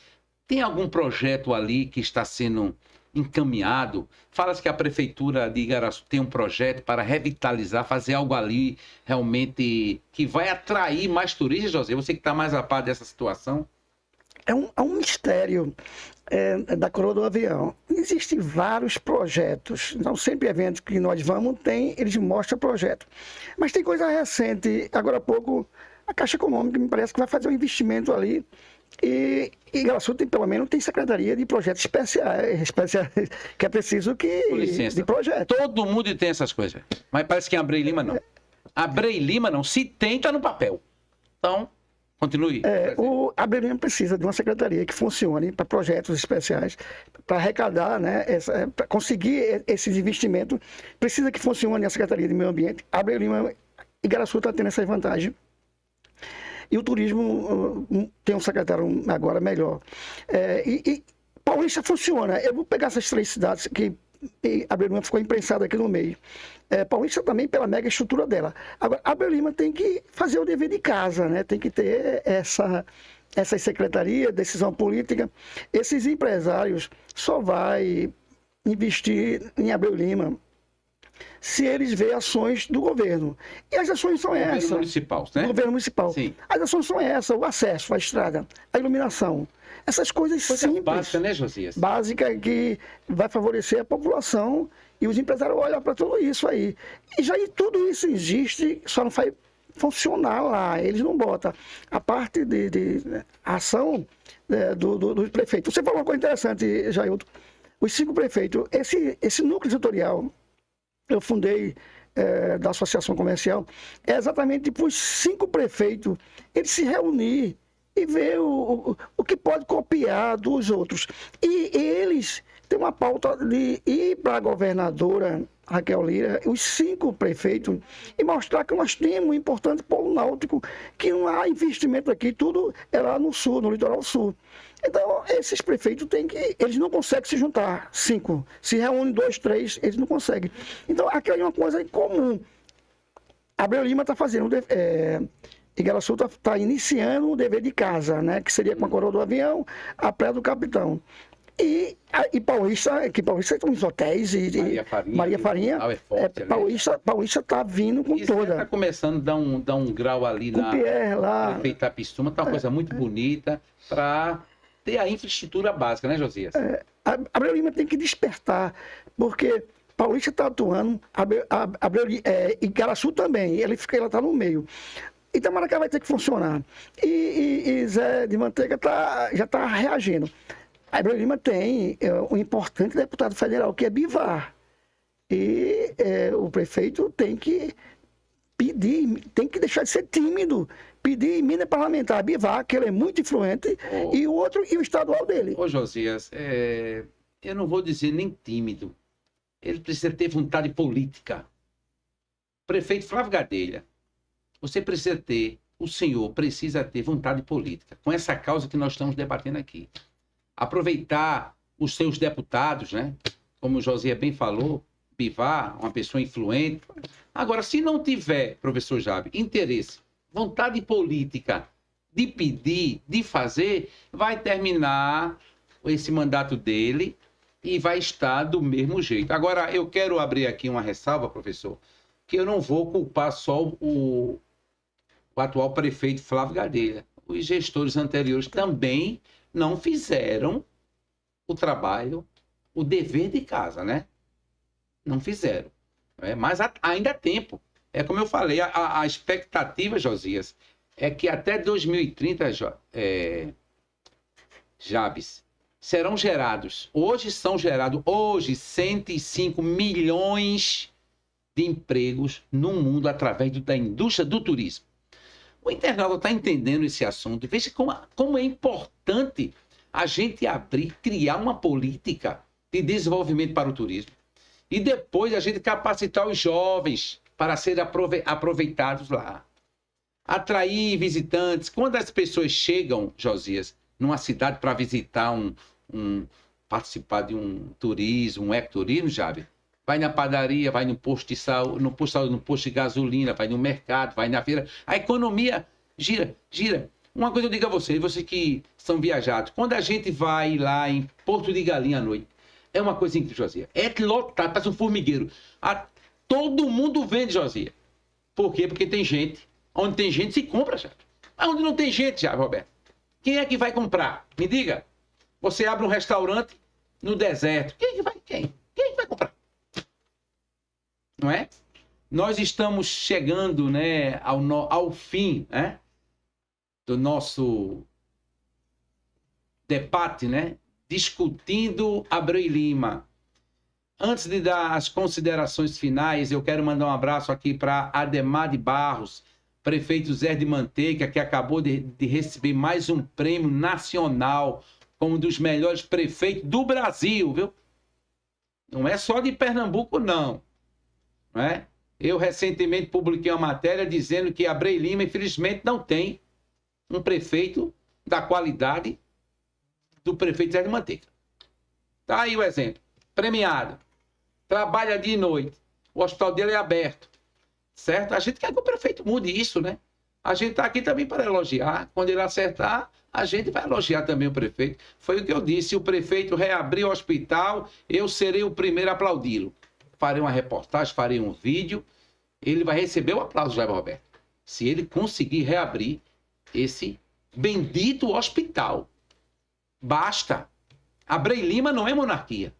S1: Tem algum projeto ali que está sendo encaminhado? Fala-se que a prefeitura de Igaraçu tem um projeto para revitalizar, fazer algo ali realmente que vai atrair mais turistas, José. Você que está mais a par dessa situação.
S2: É um mistério da coroa do avião. Existem vários projetos. Então, sempre eventos que nós vamos, eles mostram projeto. Mas tem coisa recente. Agora há pouco, a Caixa Econômica me parece que vai fazer um investimento ali. E Igaraçu pelo menos tem secretaria de projetos especiais que é preciso que...
S1: Com licença.
S2: De projeto.
S1: Todo mundo tem essas coisas. Mas parece que em Abreu Lima não. Abreu Lima não. Se tem, está no papel. Então... Continue.
S2: O Abreu Lima precisa de uma secretaria que funcione para projetos especiais, para arrecadar, né, para conseguir esses investimentos. Precisa que funcione a Secretaria de Meio Ambiente. Abreu Lima, Igaraçu está tendo essa vantagem. E o turismo tem um secretário agora melhor. E Paulista funciona. Eu vou pegar essas 3 cidades que Abreu Lima ficou imprensado aqui no meio. Paulista também pela mega estrutura dela. Agora, Abreu Lima tem que fazer o dever de casa, né? Tem que ter essa secretaria, decisão política. Esses empresários só vai investir em Abreu Lima se eles veem ações do governo. E as ações são essas.
S1: Governo municipal, né?
S2: Governo municipal.
S1: Sim.
S2: As ações são essas, o acesso à estrada, a iluminação. Essas coisas simples.
S1: Básica, né, Josias?
S2: Básica que vai favorecer a população e os empresários olham para tudo isso aí. E já tudo isso existe, só não faz funcionar lá. Eles não botam a parte de ação do prefeito. Você falou uma coisa interessante, Jailton. Os 5 prefeitos, esse núcleo setorial, eu fundei da Associação Comercial, é exatamente para os 5 prefeitos eles se reunir e ver o que pode copiar dos outros. E eles têm uma pauta de ir para a governadora Raquel Lira, os 5 prefeitos, e mostrar que nós temos um importante polo náutico, que não há investimento aqui, tudo é lá no sul, no litoral sul. Então, esses prefeitos eles não conseguem se juntar, 5. Se reúnem 2, 3, eles não conseguem. Então, aqui é uma coisa comum. Abreu Lima está fazendo, Igaraçu está iniciando o dever de casa, né? Que seria com a coroa do avião, a praia do capitão. E Paulista tem uns hotéis, Maria Farinha,
S1: é forte,
S2: Paulista está vindo com toda.
S1: Está começando a dar um grau ali
S2: com
S1: na
S2: Pierre, lá.
S1: Prefeito Itapissuma, está uma coisa muito bonita para ter a infraestrutura básica, né, Josias?
S2: Abreu Lima tem que despertar, porque Paulista está atuando, Igaraçu também, ela está no meio. Itamaracá vai ter que funcionar. E Zé de Manteiga já está reagindo. Abreu Lima tem um importante deputado federal, que é Bivar. E o prefeito tem que pedir, tem que deixar de ser tímido, pedir emenda parlamentar a Bivar, que ele é muito influente, e o estadual dele.
S1: Ô, Josias, eu não vou dizer nem tímido. Ele precisa ter vontade política. Prefeito Flávio Gadelha, o senhor precisa ter vontade política, com essa causa que nós estamos debatendo aqui. Aproveitar os seus deputados, né? Como o Josias bem falou, Bivar, uma pessoa influente. Agora, se não tiver, professor Jabe, interesse, vontade política de pedir, de fazer, vai terminar esse mandato dele e vai estar do mesmo jeito. Agora, eu quero abrir aqui uma ressalva, professor, que eu não vou culpar só o atual prefeito Flávio Gadelha. Os gestores anteriores também não fizeram o trabalho, o dever de casa, né? Não fizeram. Mas ainda há tempo. É como eu falei, a expectativa, Josias, é que até 2030, Jabes, serão gerados, são gerados 105 milhões de empregos no mundo através da indústria do turismo. O internauta está entendendo esse assunto. Veja como é importante a gente criar uma política de desenvolvimento para o turismo. E depois a gente capacitar os jovens para serem aproveitados lá. Atrair visitantes. Quando as pessoas chegam, Josias, numa cidade para visitar participar de um turismo, um ecoturismo, Jabe, vai na padaria, vai no posto de saúde, no posto de gasolina, vai no mercado, vai na feira. A economia gira. Uma coisa eu digo a vocês que são viajados, quando a gente vai lá em Porto de Galinha à noite, é uma coisa incrível, Josias. É lotado, parece um formigueiro. Todo mundo vende, Josias. Por quê? Porque tem gente. Onde tem gente, se compra, já. Mas onde não tem gente, já, Roberto? Quem é que vai comprar? Me diga. Você abre um restaurante no deserto. Quem vai comprar? Não é? Nós estamos chegando, né, ao fim, né, do nosso debate, né, discutindo Abreu Lima. Antes de dar as considerações finais, eu quero mandar um abraço aqui para Ademar de Barros, prefeito Zé de Manteiga, que acabou de receber mais um prêmio nacional como um dos melhores prefeitos do Brasil, viu? Não é só de Pernambuco, não. É? Eu recentemente publiquei uma matéria dizendo que Abreu Lima, infelizmente, não tem um prefeito da qualidade do prefeito Zé de Manteiga. Tá aí o exemplo. Premiado. Trabalha dia e noite. O hospital dele é aberto. Certo? A gente quer que o prefeito mude isso, né? A gente está aqui também para elogiar. Quando ele acertar, a gente vai elogiar também o prefeito. Foi o que eu disse. Se o prefeito reabrir o hospital, eu serei o primeiro a aplaudi-lo. Farei uma reportagem, farei um vídeo. Ele vai receber o aplauso, Jair Roberto. Se ele conseguir reabrir esse bendito hospital. Basta. Abreu Lima não é monarquia.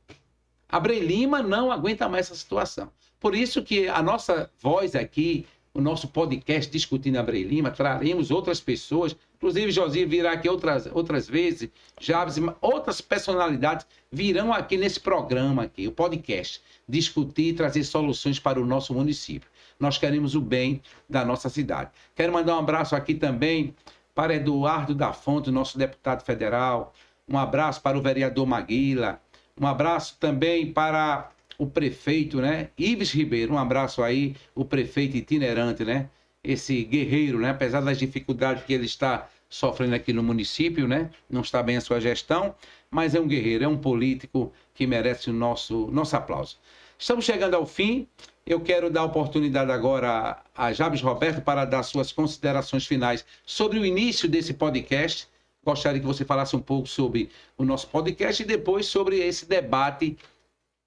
S1: Abreu Lima não aguenta mais essa situação. Por isso que a nossa voz aqui, o nosso podcast Discutindo Abreu Lima, traremos outras pessoas, inclusive Josias virá aqui outras vezes, Javes, outras personalidades virão aqui nesse programa aqui, o podcast, discutir e trazer soluções para o nosso município. Nós queremos o bem da nossa cidade. Quero mandar um abraço aqui também para Eduardo da Fonte, nosso deputado federal, um abraço para o vereador Maguila, um abraço também para o prefeito, né? Ives Ribeiro, um abraço aí, o prefeito itinerante, né? Esse guerreiro, né? Apesar das dificuldades que ele está sofrendo aqui no município, né? Não está bem a sua gestão, mas é um guerreiro, é um político que merece o nosso aplauso. Estamos chegando ao fim. Eu quero dar a oportunidade agora a Jabes Roberto para dar suas considerações finais sobre o início desse podcast. Gostaria que você falasse um pouco sobre o nosso podcast e depois sobre esse debate.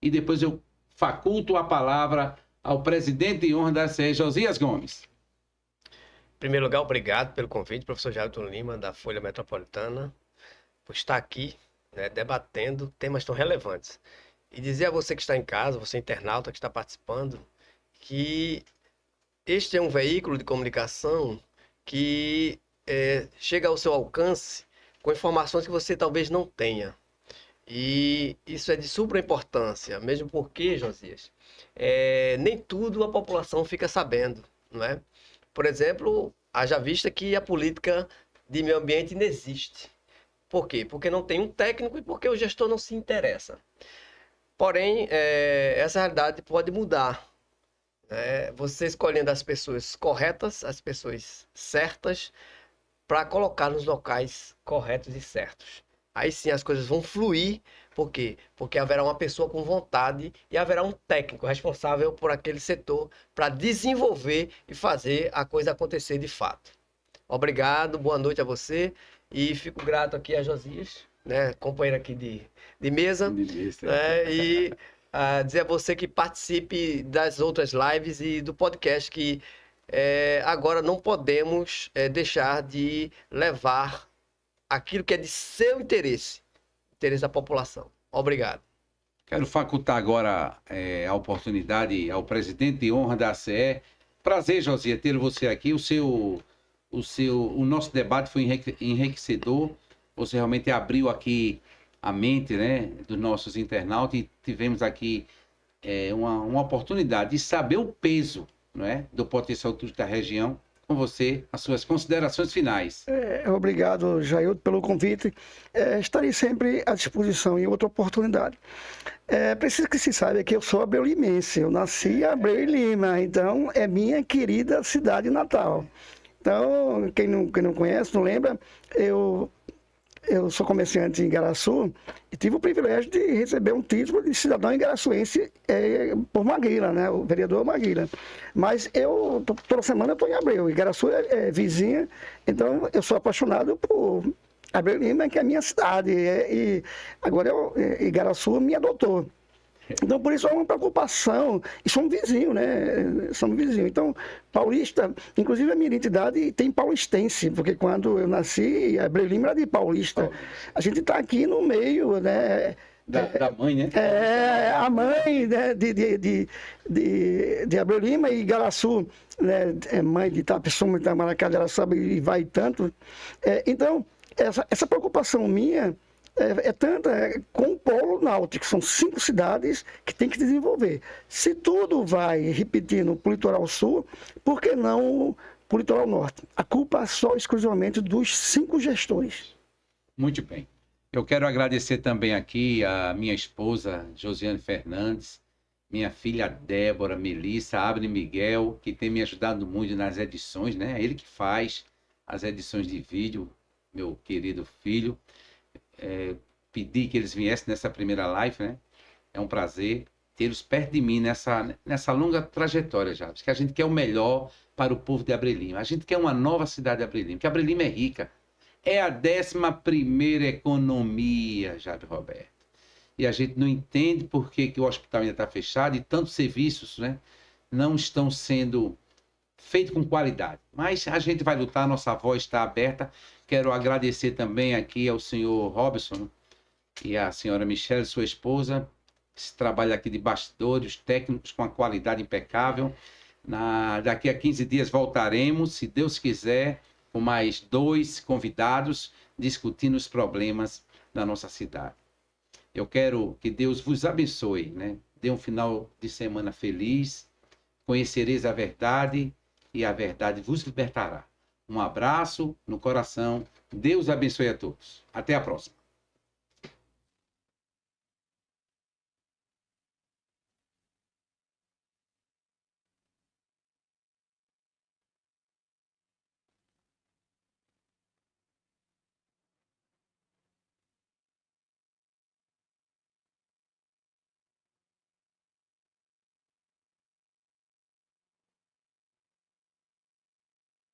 S1: E depois eu faculto a palavra ao presidente de honra da CE, Josias Gomes.
S3: Em primeiro lugar, obrigado pelo convite, professor Jailton Lima, da Folha Metropolitana, por estar aqui, né, debatendo temas tão relevantes. E dizer a você que está em casa, você internauta que está participando, que este é um veículo de comunicação que chega ao seu alcance com informações que você talvez não tenha. E isso é de super importância, mesmo porque, Josias, nem tudo a população fica sabendo, não é? Por exemplo, haja vista que a política de meio ambiente não existe. Por quê? Porque não tem um técnico e porque o gestor não se interessa. Porém, essa realidade pode mudar. Você escolhendo as pessoas corretas, as pessoas certas, para colocar nos locais corretos e certos. Aí sim as coisas vão fluir. Por quê? Porque haverá uma pessoa com vontade e haverá um técnico responsável por aquele setor para desenvolver e fazer a coisa acontecer de fato. Obrigado, boa noite a você e fico grato aqui a Josias, né, companheiro aqui de mesa, e dizer a você que participe das outras lives e do podcast que agora não podemos deixar de levar aquilo que é de seu interesse da população. Obrigado.
S1: Quero facultar agora a oportunidade ao presidente de honra da ACE. Prazer, Josias, ter você aqui. O nosso debate foi enriquecedor. Você realmente abriu aqui a mente, né, dos nossos internautas e tivemos aqui uma oportunidade de saber o peso, não é, do potencial turístico da região. Com você, as suas considerações finais.
S2: Obrigado, Jailton, pelo convite. Estarei sempre à disposição em outra oportunidade. Preciso que se saiba que eu sou abreu-limense. Eu nasci em Abreu e Lima, então é minha querida cidade natal. Então, quem não conhece, não lembra, eu sou comerciante em Igaraçu e tive o privilégio de receber um título de cidadão igaraçuense por Maguila, né? O vereador Maguila. Mas toda semana eu estou em Abreu. Igaraçu é vizinha, então eu sou apaixonado por Abreu Lima, que é a minha cidade. E agora Igaraçu me adotou. Então, por isso é uma preocupação. E somos vizinhos, né? Somos vizinhos. Então, paulista, inclusive a minha identidade tem paulistense, porque quando eu nasci, Abreu Lima era de paulista. A gente está aqui no meio, né?
S1: Da mãe, né?
S2: A mãe, né, de Abreu Lima e Igaraçu, né? É mãe de Itapissuma, Itamaracá, de Araçaba e vai tanto. Então, essa preocupação minha tanta com o polo náutico. São 5 cidades que tem que desenvolver. Se tudo vai repetindo para o litoral sul, por que não para o litoral norte? A culpa é só exclusivamente dos 5 gestores.
S1: Muito bem. Eu quero agradecer também aqui a minha esposa, Josiane Fernandes, minha filha Débora, Melissa, Abre Miguel, que tem me ajudado muito nas edições, né? Ele que faz as edições de vídeo, meu querido filho. Pedi que eles viessem nessa primeira live, né? É um prazer tê-los perto de mim nessa longa trajetória, já. Porque a gente quer o melhor para o povo de Abreu Lima. A gente quer uma nova cidade de Abreu Lima, porque Abreu Lima é rica. É a 11ª economia, Jabe Roberto. E a gente não entende por que o hospital ainda está fechado e tantos serviços, né, não estão sendo feitos com qualidade. Mas a gente vai lutar, nossa voz está aberta. Quero agradecer também aqui ao senhor Robson e à senhora Michelle, sua esposa, esse trabalho aqui de bastidores, os técnicos com a qualidade impecável. Daqui a 15 dias voltaremos, se Deus quiser, com mais 2 convidados, discutindo os problemas da nossa cidade. Eu quero que Deus vos abençoe, né? Dê um final de semana feliz, conhecereis a verdade e a verdade vos libertará. Um abraço no coração, Deus abençoe a todos. Até a próxima.